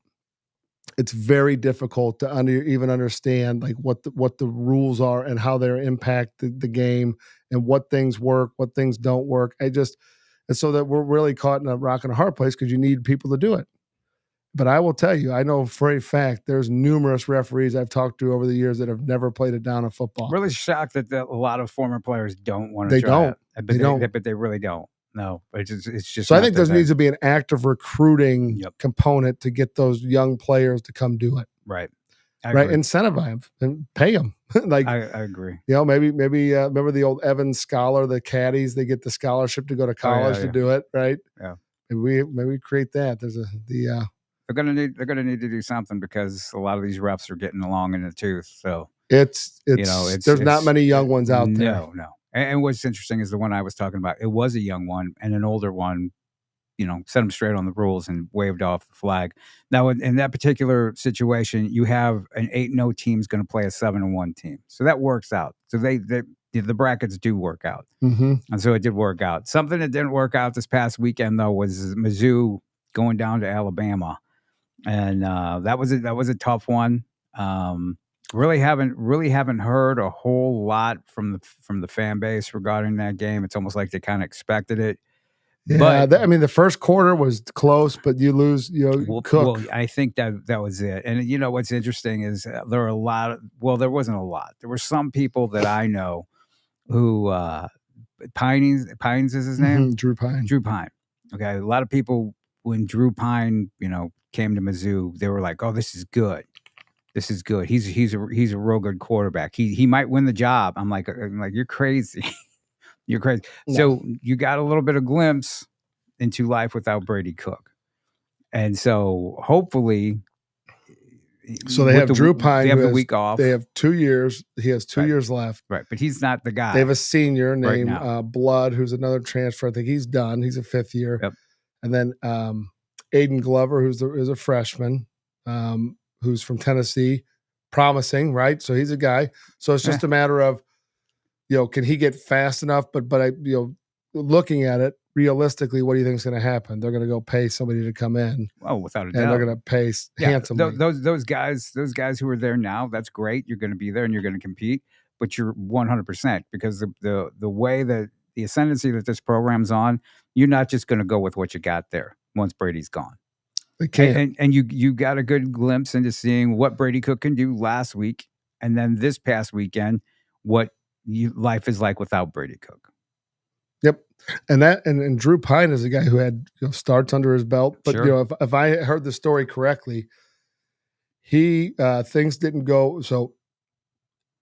Speaker 2: it's very difficult to even understand like what the rules are and how they impact the game and what things work, what things don't work. And so that we're really caught in a rock and a hard place because you need people to do it. But I will tell you, I know for a fact there's numerous referees I've talked to over the years that have never played a down of football.
Speaker 1: I'm really shocked that a lot of former players don't want to. But they really don't. No, it's just.
Speaker 2: So I think there needs to be an active recruiting component to get those young players to come do it.
Speaker 1: Right.
Speaker 2: Right. Incentivize them and pay them. Like
Speaker 1: I agree.
Speaker 2: Maybe remember the old Evans Scholar, the caddies, they get the scholarship to go to college to do it. Right.
Speaker 1: Yeah.
Speaker 2: Maybe we create that. There's
Speaker 1: they're gonna need to do something because a lot of these refs are getting along in the tooth. So
Speaker 2: It's there's not many young ones out there.
Speaker 1: No. And what's interesting is the one I was talking about. It was a young one, and an older one, set him straight on the rules and waved off the flag. Now, in that particular situation, you have an 8-0 team's going to play a 7-1 team, so that works out. So the brackets do work out, and so it did work out. Something that didn't work out this past weekend though was Mizzou going down to Alabama, and that was a tough one. Really haven't heard a whole lot from the fan base regarding that game. It's almost like they kind of expected it.
Speaker 2: Yeah, I mean, the first quarter was close, but you lose, Cook.
Speaker 1: Well, I think that was it. And what's interesting is there are a lot of, well, there wasn't a lot. There were some people that I know who Pines is his name?
Speaker 2: Drew Pine.
Speaker 1: Drew Pine. Okay. A lot of people, when Drew Pine, came to Mizzou, they were like, "Oh, this is good. This is good. He's a real good quarterback. He might win the job." I'm like, you're crazy. You're crazy. No. So you got a little bit of glimpse into life without Brady Cook. And so hopefully.
Speaker 2: So they have Drew Pine.
Speaker 1: They have the week off.
Speaker 2: They have 2 years. He has 2 years left.
Speaker 1: Right. But he's not the guy.
Speaker 2: They have a senior named Blood, who's another transfer. I think he's done. He's a 5th year.
Speaker 1: Yep.
Speaker 2: And then Aiden Glover, who's a freshman, who's from Tennessee, promising, right? So he's a guy. So it's just a matter of, can he get fast enough? But I, looking at it realistically, what do you think is going to happen? They're going to go pay somebody to come in.
Speaker 1: Oh, without a doubt.
Speaker 2: And they're going to pay handsomely.
Speaker 1: Those guys who are there now, that's great. You're going to be there and you're going to compete, but you're 100% because the way that the ascendancy that this program's on, you're not just going to go with what you got there once Brady's gone.
Speaker 2: They can't.
Speaker 1: And you got a good glimpse into seeing what Brady Cook can do last week, and then this past weekend, what life is like without Brady Cook.
Speaker 2: Yep. And Drew Pine is a guy who had starts under his belt. But
Speaker 1: sure.
Speaker 2: If I heard the story correctly, things didn't go so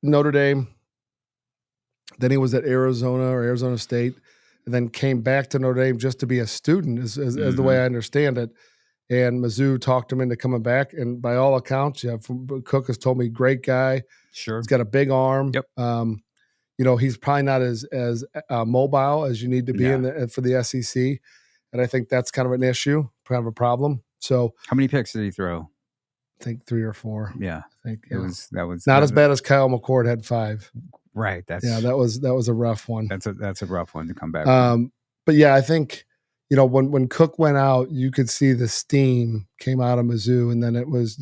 Speaker 2: Notre Dame, then he was at Arizona or Arizona State, and then came back to Notre Dame just to be a student, as the way I understand it. And Mizzou talked him into coming back. And by all accounts, Cook has told me, great guy.
Speaker 1: Sure.
Speaker 2: He's got a big arm.
Speaker 1: Yep.
Speaker 2: He's probably not as mobile as you need to be for the SEC. And I think that's kind of an issue, kind of a problem. So
Speaker 1: how many picks did he throw?
Speaker 2: I think 3 or 4.
Speaker 1: Yeah.
Speaker 2: I think
Speaker 1: that was
Speaker 2: not as bad as Kyle McCord had 5.
Speaker 1: Right.
Speaker 2: That was a rough one.
Speaker 1: That's a rough one to come back.
Speaker 2: But yeah, I think, when Cook went out, you could see the steam came out of Mizzou, and then it was,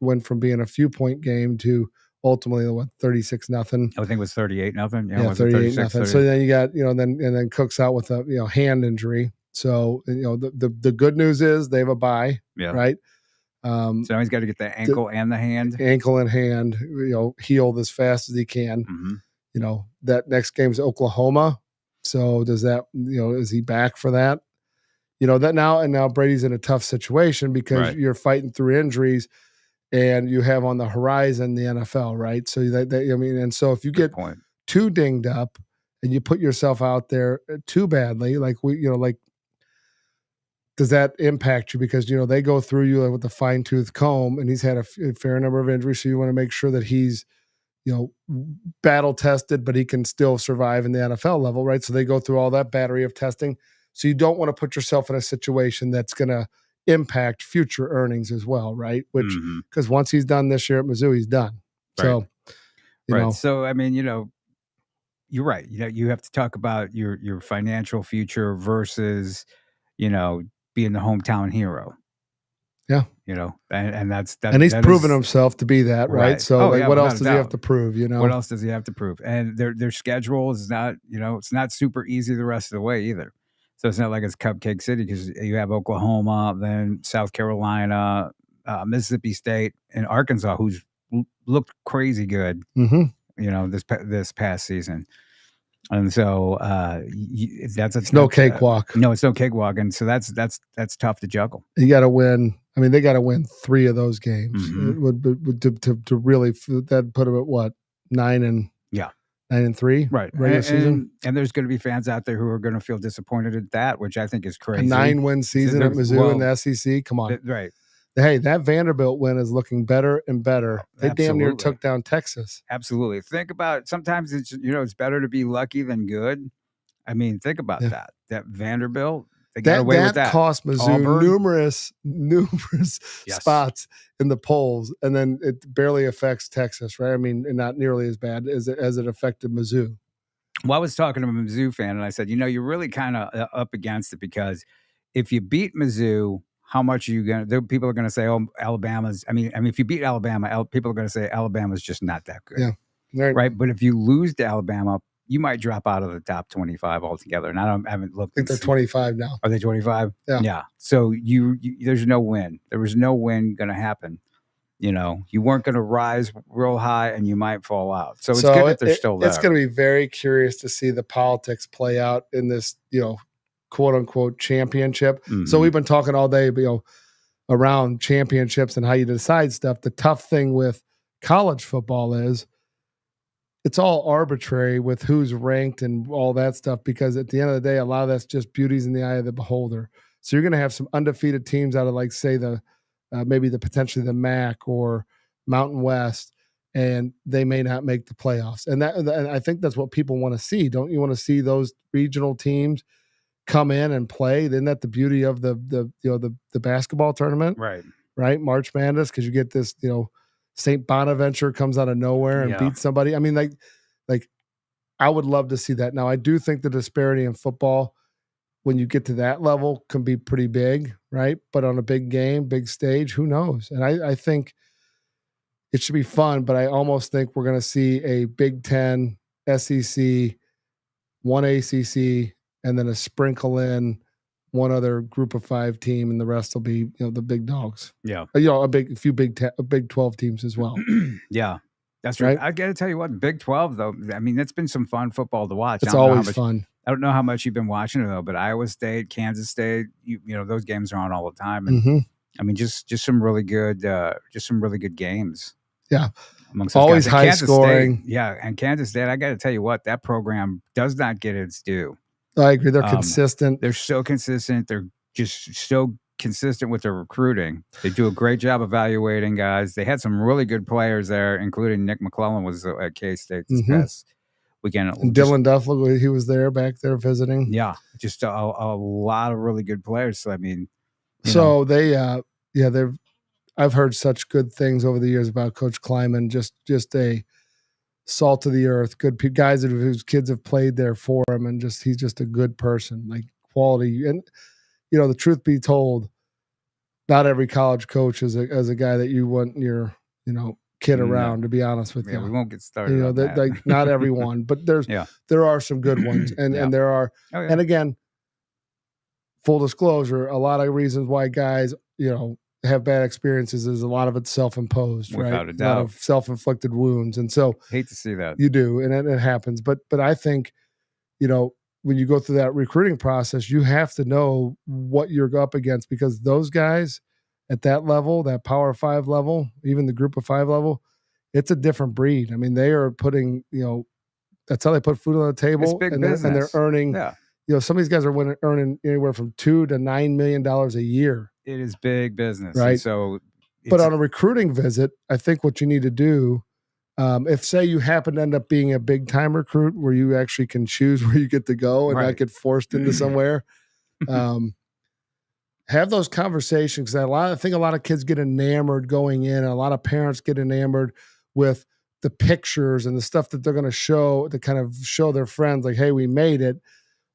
Speaker 2: went from being a few point game to ultimately 36-0.
Speaker 1: I think it was 38-0.
Speaker 2: Yeah, 38-0. So then you got, then Cook's out with a hand injury. So the good news is they have a bye, right?
Speaker 1: So now he's got to get the ankle and the hand.
Speaker 2: Ankle and hand, healed as fast as he can.
Speaker 1: Mm-hmm.
Speaker 2: That next game's Oklahoma. So does that, is he back for that? That now Brady's in a tough situation because you're fighting through injuries and you have on the horizon the NFL, right? So and so if you get too dinged up and you put yourself out there too badly, does that impact you? Because, they go through you with a fine tooth comb, and he's had a fair number of injuries. So you want to make sure that he's, battle tested, but he can still survive in the NFL level, right? So they go through all that battery of testing. So you don't want to put yourself in a situation that's going to impact future earnings as well, right? Which, because once he's done this year at Mizzou, he's done.
Speaker 1: Right.
Speaker 2: So, you know.
Speaker 1: So, I mean, you're right. You have to talk about your financial future versus, being the hometown hero.
Speaker 2: Yeah.
Speaker 1: And that's
Speaker 2: and he's proven himself to be that, right? So what else does he have to prove,
Speaker 1: What else does he have to prove? And their schedule is not, it's not super easy the rest of the way either. So it's not like it's Cupcake City because you have Oklahoma, then South Carolina, Mississippi State, and Arkansas, who's looked crazy good, this past season. And so that's
Speaker 2: no cakewalk.
Speaker 1: No, it's no cakewalk, and so that's tough to juggle.
Speaker 2: You got to win. I mean, they got to win 3 of those games. It would to really that put them at what 9-3,
Speaker 1: right?
Speaker 2: Regular season.
Speaker 1: And there's going to be fans out there who are going to feel disappointed at that, which I think is crazy.
Speaker 2: A 9-win season at Mizzou in the SEC. Come on,
Speaker 1: right?
Speaker 2: hey, that Vanderbilt win is looking better and better. They damn near
Speaker 1: Absolutely.
Speaker 2: took down Texas.
Speaker 1: Absolutely. Think about sometimes it's it's better to be lucky than good. I mean, think about
Speaker 2: Yeah.
Speaker 1: that. That Vanderbilt, they got away with
Speaker 2: That
Speaker 1: that.
Speaker 2: cost Mizzou
Speaker 1: Auburn?
Speaker 2: numerous
Speaker 1: Yes.
Speaker 2: spots in the polls, and then it barely affects Texas, right? I mean, and not nearly as bad as it affected Mizzou.
Speaker 1: Well, I was talking to a Mizzou fan, and I said, you're really kind of up against it because if you beat Mizzou, how much are you going to? People are going to say, "Oh, Alabama's." I mean, if you beat Alabama, people are going to say Alabama's just not that good,
Speaker 2: Yeah,
Speaker 1: right? But if you lose to Alabama, you might drop out of the top 25 altogether. And I haven't looked.
Speaker 2: I think they're 25 now.
Speaker 1: Are they 25?
Speaker 2: Yeah.
Speaker 1: So you there's no win. There was no win going to happen. You weren't going to rise real high, and you might fall out. So it's good that they're still there.
Speaker 2: It's going to be very curious to see the politics play out in this, quote unquote championship.
Speaker 1: Mm-hmm.
Speaker 2: So we've been talking all day, around championships and how you decide stuff. The tough thing with college football is it's all arbitrary with who's ranked and all that stuff, because at the end of the day, a lot of that's just beauty's in the eye of the beholder. So you're going to have some undefeated teams out of, like, say, maybe potentially the MAC or Mountain West, and they may not make the playoffs. And I think that's what people want to see. Don't you want to see those regional teams come in and play? Isn't that the beauty of the basketball tournament? Right. March Madness, because you get this, St. Bonaventure comes out of nowhere and beats somebody. I mean, like I would love to see that. Now, I do think the disparity in football, when you get to that level, can be pretty big, right? But on a big game, big stage, who knows? And I think it should be fun, but I almost think we're going to see a Big Ten, SEC, one ACC, and then a sprinkle in one other Group of 5 team, and the rest will be, the big dogs.
Speaker 1: Yeah.
Speaker 2: A few Big 12 teams as well.
Speaker 1: Yeah. That's right. I got to tell you what, Big 12, though, I mean, it's been some fun football to watch.
Speaker 2: It's always fun.
Speaker 1: I don't know how much you've been watching it, though, but Iowa State, Kansas State, those games are on all the time. And I mean, just some really good games.
Speaker 2: Yeah.
Speaker 1: Amongst
Speaker 2: always high scoring.
Speaker 1: State, and Kansas State, I got to tell you what, that program does not get its due.
Speaker 2: I agree. They're consistent.
Speaker 1: They're so consistent. They're just so consistent with their recruiting. They do a great job evaluating guys. They had some really good players there, including Nick McClellan was at K-State this past weekend.
Speaker 2: And Dylan Duffel, he was there back there visiting.
Speaker 1: Yeah, just a lot of really good players. So I mean,
Speaker 2: I've heard such good things over the years about Coach Kleiman. Just a salt of the earth, good guys whose kids have played there for him, and he's just a good person, like quality. And the truth be told, not every college coach is a guy that you want your kid around. To be honest with you,
Speaker 1: we won't get started.
Speaker 2: Like not everyone, but there are some good ones, and there are. And again, full disclosure, a lot of reasons why guys have bad experiences is a lot of it's self-imposed,
Speaker 1: without
Speaker 2: right?
Speaker 1: a doubt.
Speaker 2: A lot of self-inflicted wounds, and so
Speaker 1: hate to see that.
Speaker 2: You do, and it happens. But I think when you go through that recruiting process, you have to know what you're up against, because those guys at that level, that Power 5 level, even the Group of 5 level, it's a different breed. I mean, they are putting, that's how they put food on the table.
Speaker 1: It's big business.
Speaker 2: And they're earning, some of these guys are earning anywhere from $2 to $9 million a year.
Speaker 1: It is big business.
Speaker 2: Right.
Speaker 1: And so,
Speaker 2: but on a recruiting visit, I think what you need to do, if say you happen to end up being a big time recruit where you actually can choose where you get to go and not get forced into somewhere, have those conversations. I think a lot of kids get enamored going in, and a lot of parents get enamored with the pictures and the stuff that they're going to show to kind of show their friends, like, hey, we made it.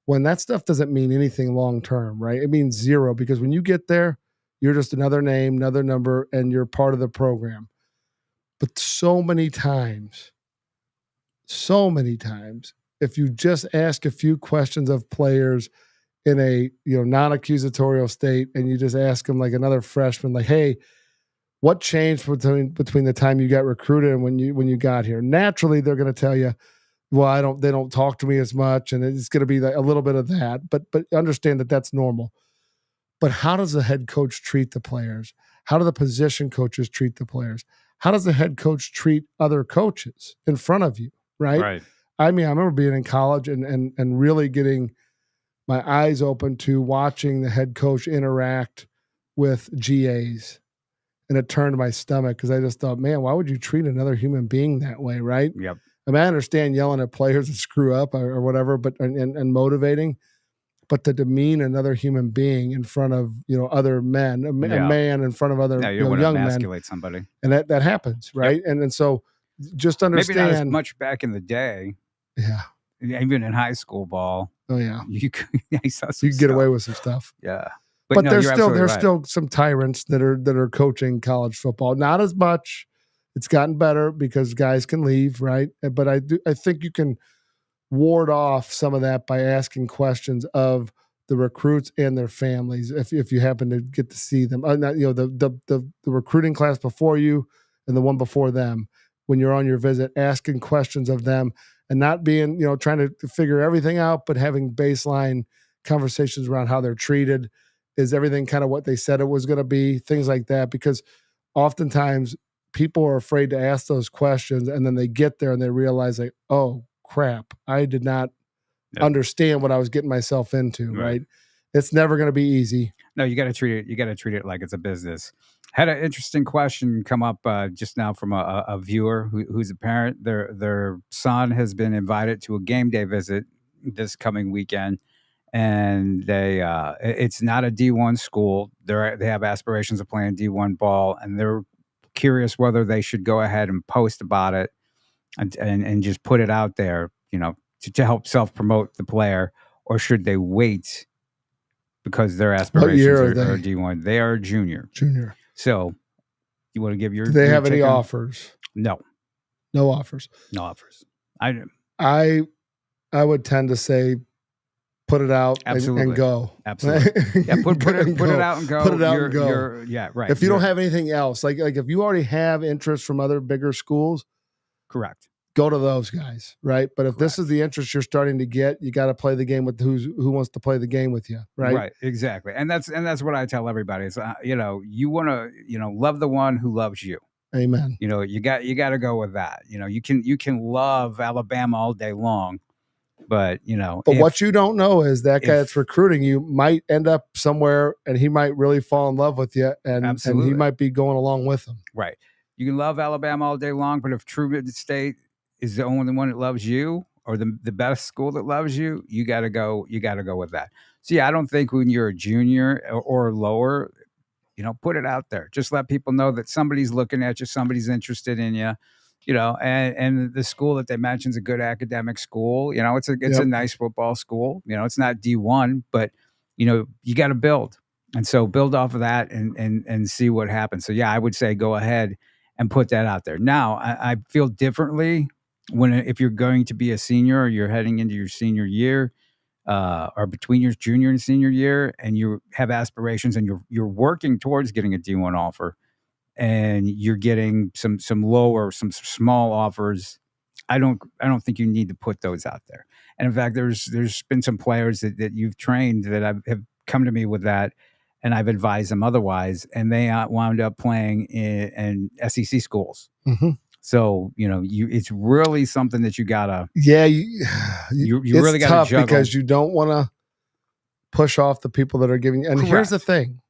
Speaker 2: When that stuff doesn't mean anything long term, right? It means zero, because when you get there, you're just another name, another number, and you're part of the program. But so many times, if you just ask a few questions of players in a non-accusatorial state, and you just ask them like another freshman, like, hey, what changed between the time you got recruited and when you got here? Naturally, they're going to tell you, well, they don't talk to me as much, and it's going to be like a little bit of that, but understand that that's normal. But how does the head coach treat the players? How do the position coaches treat the players? How does the head coach treat other coaches in front of you? Right. I mean, I remember being in college and really getting my eyes open to watching the head coach interact with GAs and it turned my stomach because I just thought, man, why would you treat another human being that way, right?
Speaker 1: Yep.
Speaker 2: I mean, I understand yelling at players that screw up or whatever, but and motivating, but to demean another human being in front of other men, a man in front of other
Speaker 1: you don't want to
Speaker 2: young men,
Speaker 1: emasculate somebody,
Speaker 2: and that happens, right? Yep. And so just understand.
Speaker 1: Maybe not as much back in the day.
Speaker 2: Yeah.
Speaker 1: Even in high school ball.
Speaker 2: Oh yeah.
Speaker 1: You could
Speaker 2: get away with some stuff.
Speaker 1: Yeah.
Speaker 2: But no, there's still some tyrants that are coaching college football. Not as much. It's gotten better because guys can leave, right? But I think you can ward off some of that by asking questions of the recruits and their families if you happen to get to see them. The recruiting class before you and the one before them, when you're on your visit, asking questions of them and not being, trying to figure everything out, but having baseline conversations around how they're treated. Is everything kind of what they said it was going to be? Things like that, because oftentimes people are afraid to ask those questions, and then they get there and they realize, like, oh crap, I did not understand what I was getting myself into. Right? It's never going to be easy.
Speaker 1: No, you got to treat it. You got to treat it like it's a business. Had an interesting question come up just now from a viewer who's a parent. Their son has been invited to a game day visit this coming weekend. And it's not a D1 school. They have aspirations of playing D1 ball, and they're curious whether they should go ahead and post about it and just put it out there, to help self-promote the player, or should they wait because their aspirations are D1? They are junior.
Speaker 2: Junior.
Speaker 1: So you want to give your?
Speaker 2: Do they have any offers?
Speaker 1: No.
Speaker 2: No offers.
Speaker 1: No offers.
Speaker 2: I would tend to say, put it out and go.
Speaker 1: Absolutely. Yeah, put it out and go.
Speaker 2: Put it out and go.
Speaker 1: Yeah, right.
Speaker 2: If you don't have anything else, like if you already have interest from other bigger schools,
Speaker 1: correct.
Speaker 2: Go to those guys, right? But if this is the interest you're starting to get, you got to play the game with who wants to play the game with you, right?
Speaker 1: Right, exactly. And that's what I tell everybody. Is you want to love the one who loves you.
Speaker 2: Amen.
Speaker 1: You got to go with that. You can love Alabama all day long. But
Speaker 2: what you don't know is that guy that's recruiting you might end up somewhere, and he might really fall in love with you, and he might be going along with them.
Speaker 1: Right. You can love Alabama all day long, but if Truman State is the only one that loves you, or the best school that loves you, you got to go with that. So yeah, I don't think when you're a junior or lower, put it out there. Just let people know that somebody's looking at you, somebody's interested in you. And the school that they mentioned is a good academic school. It's a nice football school. It's not D1, but you got to build, and so build off of that and see what happens. So yeah, I would say go ahead and put that out there. Now I feel differently if you're going to be a senior, or you're heading into your senior year, or between your junior and senior year, and you have aspirations and you're working towards getting a D1 offer, and you're getting some small offers. I don't think you need to put those out there. And in fact, there's been some players that you've trained that have come to me with that, and I've advised them otherwise, and they wound up playing in SEC schools.
Speaker 2: Mm-hmm.
Speaker 1: So it's really something that you gotta.
Speaker 2: Yeah,
Speaker 1: you really gotta juggle,
Speaker 2: because you don't want to push off the people that are giving. And
Speaker 1: correct.
Speaker 2: Here's the thing.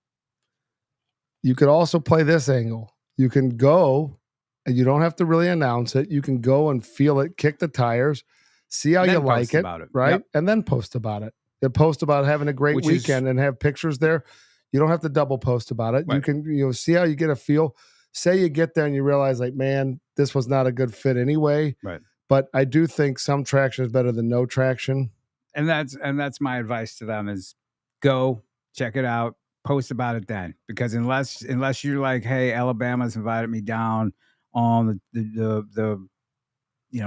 Speaker 2: You could also play this angle. You can go, and you don't have to really announce it. You can go and feel it, kick the tires, see how you like it, right? Yep. And then post about it. And post about having a great weekend and have pictures there. You don't have to double post about it. Right. You can see how you get a feel. Say you get there and you realize, like, man, this was not a good fit anyway.
Speaker 1: Right.
Speaker 2: But I do think some traction is better than no traction.
Speaker 1: And that's my advice to them is go check it out. Post about it then, because unless you're like, hey, Alabama's invited me down on the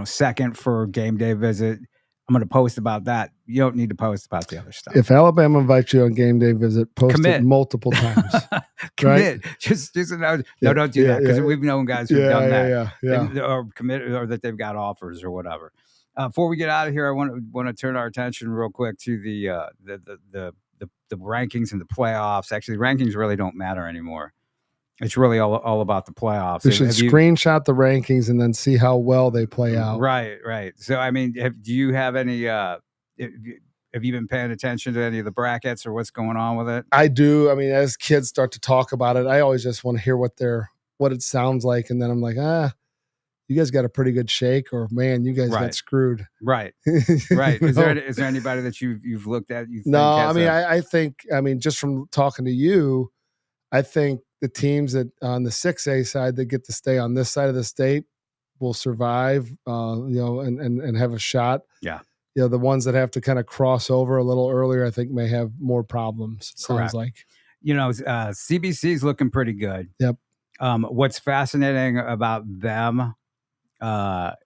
Speaker 1: second for game day visit, I'm going to post about that. You don't need to post about the other stuff.
Speaker 2: If Alabama invites you on game day visit, post it multiple times.
Speaker 1: Commit. Right? Just don't do that, because we've known guys who've done that. Or commit, or that they've got offers or whatever. Before we get out of here, I want to turn our attention real quick to the rankings and the playoffs. Actually, rankings really don't matter anymore. It's really all about the playoffs.
Speaker 2: You should screenshot the rankings and then see how well they play out.
Speaker 1: Right. So, I mean, do you have any have you been paying attention to any of the brackets or what's going on with it?
Speaker 2: I do. I mean, as kids start to talk about it, I always just want to hear what it sounds like, and then I'm like, you guys got a pretty good shake, or man, you guys got screwed.
Speaker 1: Right. Right. Is there anybody that you've looked at?
Speaker 2: No, I mean, I think, just from talking to you, I think the teams that on the 6A side that get to stay on this side of the state will survive, and have a shot.
Speaker 1: Yeah.
Speaker 2: The ones that have to kind of cross over a little earlier, I think may have more problems. Sounds like.
Speaker 1: CBC is looking pretty good.
Speaker 2: Yep.
Speaker 1: What's fascinating about them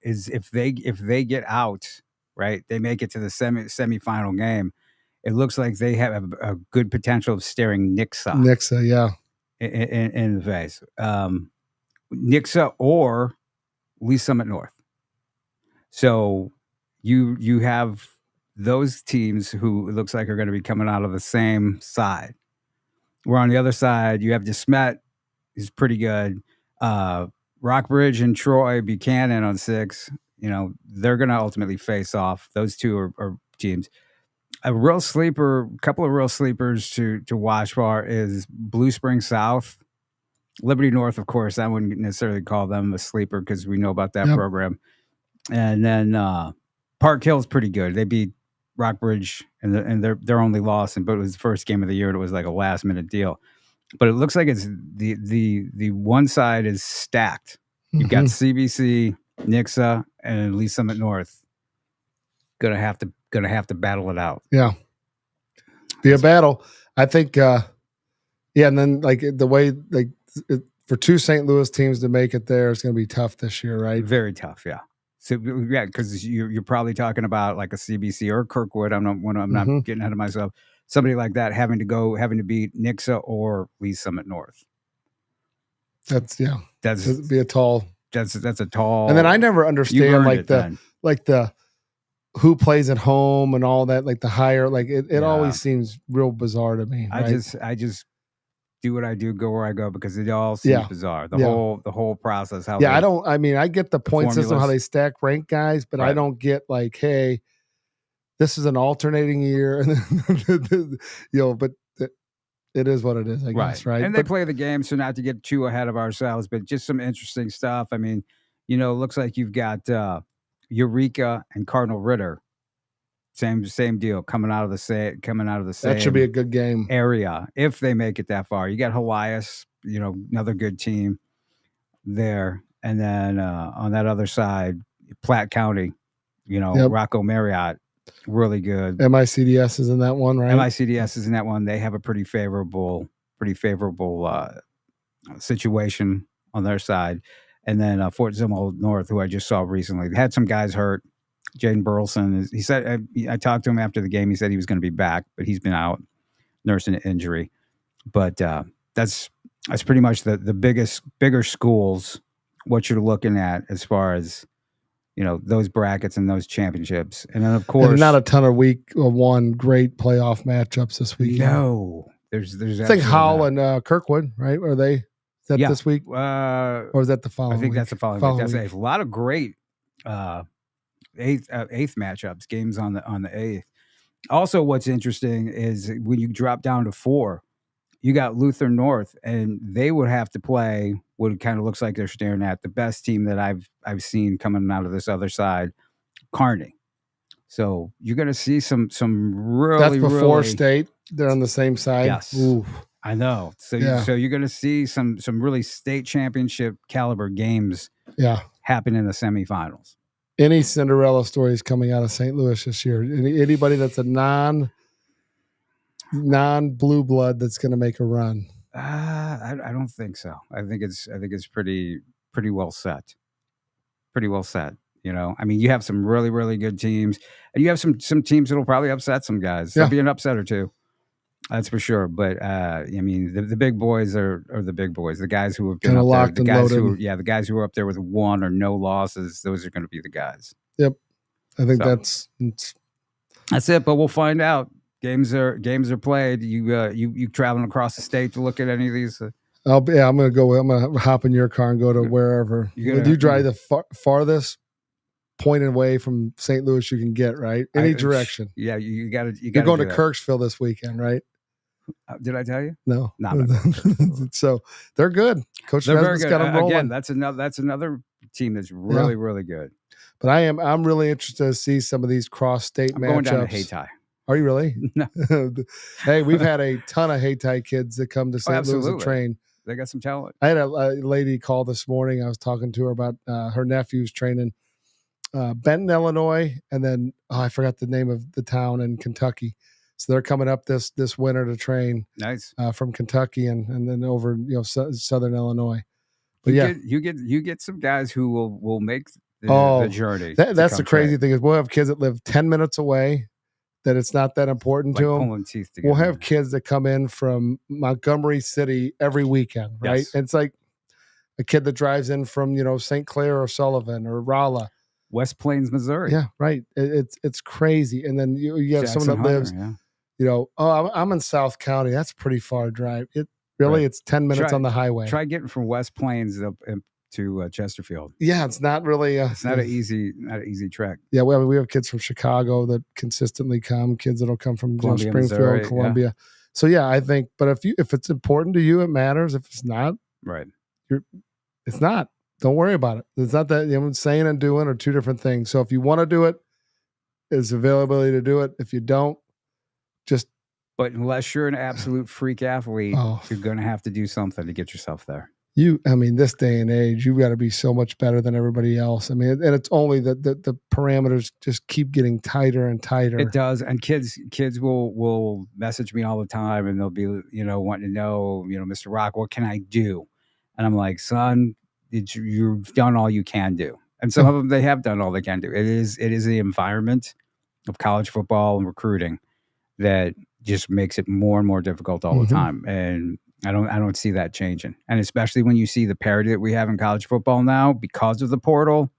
Speaker 1: is if they get out, right, they make it to the semifinal game. It looks like they have a good potential of staring Nixa.
Speaker 2: Yeah.
Speaker 1: In the face. Nixa or Lee Summit North. So you have those teams who it looks like are going to be coming out of the same side. Where on the other side, you have DeSmet, who's pretty good. Rockbridge and Troy Buchanan on 6. They're going to ultimately face off. Those two are teams. A real sleeper, couple of real sleepers to watch for is Blue Spring South. Liberty North, of course, I wouldn't necessarily call them a sleeper because we know about that program. And then Park Hill's pretty good. They beat Rockbridge, and their only loss, but it was the first game of the year, and it was like a last minute deal. But it looks like it's the one side is stacked. You've got CBC, Nixa, and Lee Summit North. Gonna have to battle it out.
Speaker 2: Yeah, be a battle. I think. And then like the way for two St. Louis teams to make it there is going to be tough this year, right?
Speaker 1: Very tough. Yeah. So yeah, because you're probably talking about like a CBC or Kirkwood. I'm not getting ahead of myself. Somebody like that having to beat Nixa or Lee Summit North. That's
Speaker 2: be a tall.
Speaker 1: That's a tall.
Speaker 2: And then I never understand the who plays at home and all that, like the higher, like it always seems real bizarre to me. Right?
Speaker 1: I just do what I do, go where I go, because it all seems bizarre. The whole process.
Speaker 2: I get the point system, how they stack rank guys, but I don't get like, hey, this is an alternating year, and but it is what it is, I guess, right?
Speaker 1: And they play the game, so not to get too ahead of ourselves, but just some interesting stuff. I mean, it looks like you've got Eureka and Cardinal Ritter, same deal, coming out of the same. That
Speaker 2: should be a good game
Speaker 1: area if they make it that far. You got Helias, another good team there, and then on that other side, Platte County, Rocco Marriott. Really good.
Speaker 2: MICDS is in that one, right?
Speaker 1: MICDS is in that one. They have a pretty favorable situation on their side. And then Fort Zumwalt North, who I just saw recently, they had some guys hurt. Jaden Burleson, he said, I talked to him after the game. He said he was going to be back, but he's been out nursing an injury. But that's pretty much the bigger schools, what you're looking at as far as those brackets and those championships. And then, of course,
Speaker 2: and not a ton of week one great playoff matchups this week.
Speaker 1: No, there's
Speaker 2: I think Howell and Kirkwood, right? Are they? Is that this week?
Speaker 1: Or
Speaker 2: is that the following?
Speaker 1: I think
Speaker 2: week?
Speaker 1: That's the following week. That's a lot of great eighth matchups, games on the 8th. Also, what's interesting is when you drop down to 4, you got Luther North, and they would have to play what it kind of looks like they're staring at the best team that I've seen coming out of this other side, Kearney. So you're going to see some really.
Speaker 2: That's before state. They're on the same side.
Speaker 1: Yes,
Speaker 2: ooh.
Speaker 1: I know. So you're going to see some really state championship caliber games. Happen in the semifinals.
Speaker 2: Any Cinderella stories coming out of St. Louis this year? Anybody that's a non blue blood that's going to make a run?
Speaker 1: I don't think so. I think it's pretty well set. Pretty well set. I mean, you have some really, really good teams, and you have some teams that'll probably upset some guys. There'll be an upset or two, that's for sure. But I mean, the big boys are the big boys. The guys who have been up there, the guys who are up there with 1 or no losses, those are going to be the guys.
Speaker 2: Yep, I think that's
Speaker 1: it. But we'll find out. Games are played. You traveling across the state to look at any of these?
Speaker 2: I'm gonna go. I'm gonna hop in your car and go to wherever. Do you drive the farthest? point away from St. Louis you can get, right? Any direction.
Speaker 1: Yeah, you got to.
Speaker 2: You're going to Kirksville this weekend, right?
Speaker 1: Did I tell you?
Speaker 2: No.
Speaker 1: No, I'm not going
Speaker 2: So they're good. Coach Nesbitt's got them rolling.
Speaker 1: Again, that's another team that's really, really good.
Speaker 2: But I'm really interested to see some of these cross-state matchups.
Speaker 1: Going down to Hayti.
Speaker 2: Are you really?
Speaker 1: No.
Speaker 2: Hey, we've had a ton of Hayti kids that come to St. Louis and train.
Speaker 1: They got some talent.
Speaker 2: I had a lady call this morning. I was talking to her about her nephew's training Benton, Illinois, and then I forgot the name of the town in Kentucky. So they're coming up this winter to train.
Speaker 1: Nice.
Speaker 2: From Kentucky and then over southern Illinois. But
Speaker 1: you get some guys who will make the journey.
Speaker 2: That's the crazy thing is we'll have kids that live 10 minutes away. That it's not that important to them. We'll have kids that come in from Montgomery City every weekend, right? Yes. It's like a kid that drives in from St. Clair or Sullivan or Rolla,
Speaker 1: West Plains, Missouri.
Speaker 2: Yeah, right. It's crazy. And then you have someone that lives, I'm in South County. That's a pretty far drive. It's 10 minutes on the highway.
Speaker 1: Try getting from West Plains up to Chesterfield.
Speaker 2: Yeah, it's not really.
Speaker 1: It's not an easy trek.
Speaker 2: Yeah, we have kids from Chicago that consistently come. Kids that'll come from Springfield, Missouri, Columbia. Yeah. So yeah, I think. But if it's important to you, it matters. If it's not,
Speaker 1: right,
Speaker 2: it's not. Don't worry about it. It's not that saying and doing are two different things. So if you want to do it, there's availability to do it. If you don't, just.
Speaker 1: But unless you're an absolute freak athlete, you're going to have to do something to get yourself there.
Speaker 2: This day and age, you've got to be so much better than everybody else. And it's only that the parameters just keep getting tighter and tighter.
Speaker 1: It does. And kids will message me all the time and they'll be, wanting to know, Mr. Rock, what can I do? And I'm like, son, you've done all you can do. And some of them, they have done all they can do. It is the environment of college football and recruiting that just makes it more and more difficult all the time. And I don't see that changing. And especially when you see the parity that we have in college football now because of the portal,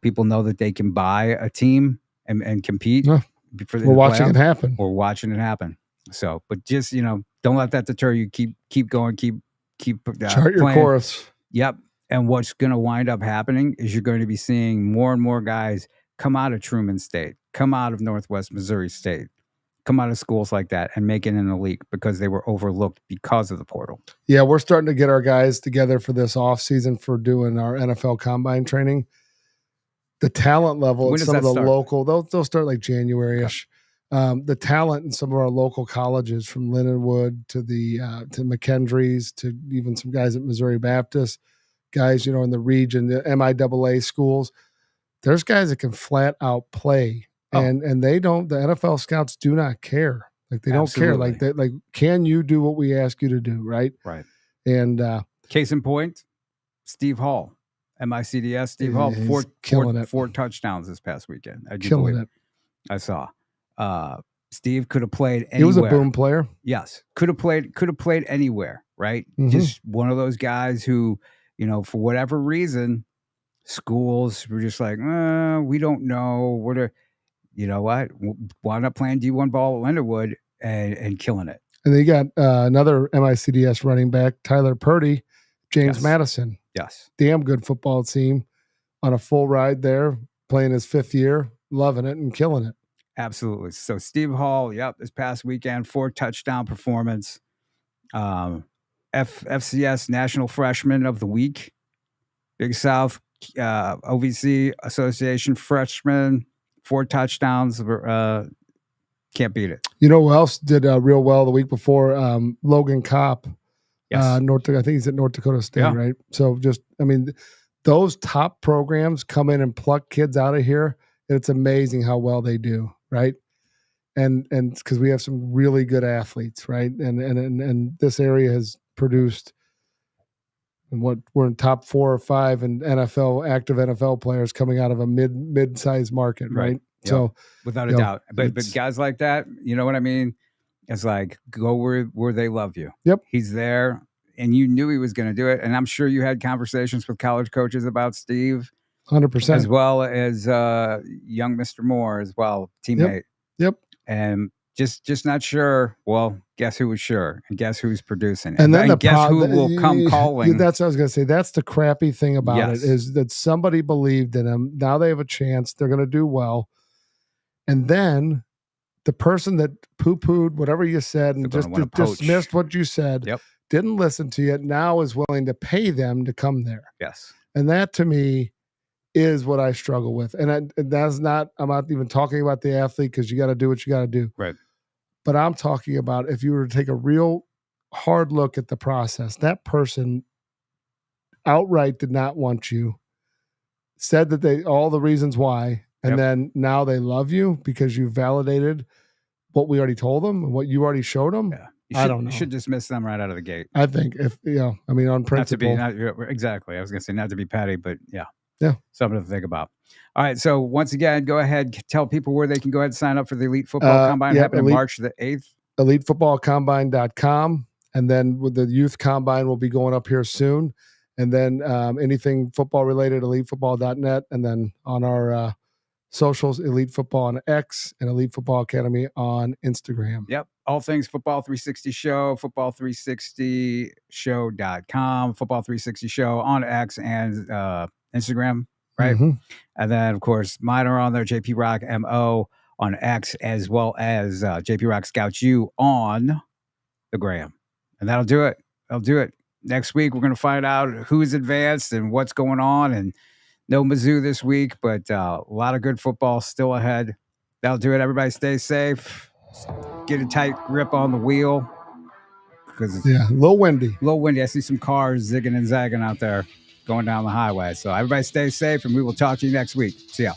Speaker 1: people know that they can buy a team and compete.
Speaker 2: Yeah. We're watching it happen.
Speaker 1: We're watching it happen. So, but just, don't let that deter you. Keep going, keep
Speaker 2: chart your course.
Speaker 1: Yep. And what's going to wind up happening is you're going to be seeing more and more guys come out of Truman State, come out of Northwest Missouri State, come out of schools like that and make it in the league because they were overlooked because of the portal.
Speaker 2: Yeah, we're starting to get our guys together for this off season for doing our NFL combine training. The talent level at some of the local, they'll start like January-ish. Okay. The talent in some of our local colleges, from Lindenwood to to McKendree's to even some guys at Missouri Baptist, guys in the region, the MIAA schools. There's guys that can flat out play. And they don't. The NFL scouts do not care. Like they don't care. Like can you do what we ask you to do? Right.
Speaker 1: Right.
Speaker 2: And
Speaker 1: case in point, Steve Hall, MICDS. Steve Hall, four touchdowns this past weekend.
Speaker 2: Killing it.
Speaker 1: I saw. Steve could have played anywhere.
Speaker 2: He was a boom player.
Speaker 1: Yes, could have played anywhere. Right. Just one of those guys who, for whatever reason, schools were just like, we don't know what are. You know what? Wound up playing D1 ball at Lindenwood and killing it.
Speaker 2: And they got another MICDS running back, Tyler Purdy, James Madison.
Speaker 1: Yes.
Speaker 2: Damn good football team on a full ride there, playing his 5th year, loving it and killing it.
Speaker 1: Absolutely. So Steve Hall, this past weekend, 4 touchdown performance. FCS National Freshman of the Week. Big South OVC Association Freshman. 4 touchdowns. Can't beat it.
Speaker 2: You know who else did real well the week before? Logan Kopp.
Speaker 1: Yes.
Speaker 2: I think he's at North Dakota State, right? So those top programs come in and pluck kids out of here. And it's amazing how well they do, right? And because we have some really good athletes, right? And this area has produced we're in top 4 or 5 in active NFL players coming out of a mid-sized market, right?
Speaker 1: Yep. So without a doubt, but guys like that, you know what I mean? It's like go where they love you.
Speaker 2: Yep,
Speaker 1: he's there, and you knew he was going to do it. And I'm sure you had conversations with college coaches about Steve,
Speaker 2: 100%,
Speaker 1: as well as young Mr. Moore as well, teammate.
Speaker 2: Yep.
Speaker 1: And just not sure. Well, guess who was sure, and guess who's producing,
Speaker 2: And then
Speaker 1: guess who will come calling.
Speaker 2: That's what I was going to say. That's the crappy thing about
Speaker 1: Yes.
Speaker 2: it, is that somebody believed in them. Now they have a chance. They're going to do well. And then the person that poo-pooed whatever you said and
Speaker 1: They're
Speaker 2: just
Speaker 1: gonna wanna poach.
Speaker 2: dismissed what you said,
Speaker 1: Yep.
Speaker 2: didn't listen to you, now is willing to pay them to come there.
Speaker 1: Yes.
Speaker 2: And that to me is what I struggle with. And that's not, I'm not even talking about the athlete, because you got to do what you got to do.
Speaker 1: Right.
Speaker 2: But I'm talking about, if you were to take a real hard look at the process, that person outright did not want you, said that they, all the reasons why, and
Speaker 1: Yep.
Speaker 2: then now they love you because you validated what we already told them and what you already showed them.
Speaker 1: Yeah.
Speaker 2: I don't know.
Speaker 1: You should dismiss them right out of the gate.
Speaker 2: I think if, I mean, on principle.
Speaker 1: Exactly. I was going to say not to be petty, but yeah.
Speaker 2: Yeah.
Speaker 1: Something to think about. All right. So once again, go ahead, tell people where they can go ahead and sign up for the Elite Football Combine happening March the 8th.
Speaker 2: EliteFootballCombine.com. And then with the Youth Combine will be going up here soon. And then anything football related, EliteFootball.net. And then on our socials, Elite Football on X and Elite Football Academy on Instagram.
Speaker 1: Yep. All things Football 360 Show, football360show.com, Football 360 Show on X and Instagram, right?
Speaker 2: Mm-hmm.
Speaker 1: And then, of course, mine are on there, JP Rock MO on X, as well as JP Rock Scouts U on the gram. And that'll do it. That'll do it. Next week, we're going to find out who's advanced and what's going on. And no Mizzou this week, but a lot of good football still ahead. That'll do it. Everybody stay safe. Get a tight grip on the wheel, because it's
Speaker 2: a little windy.
Speaker 1: I see some cars zigging and zagging out there going down the highway. So everybody stay safe, and we will talk to you next week. See ya.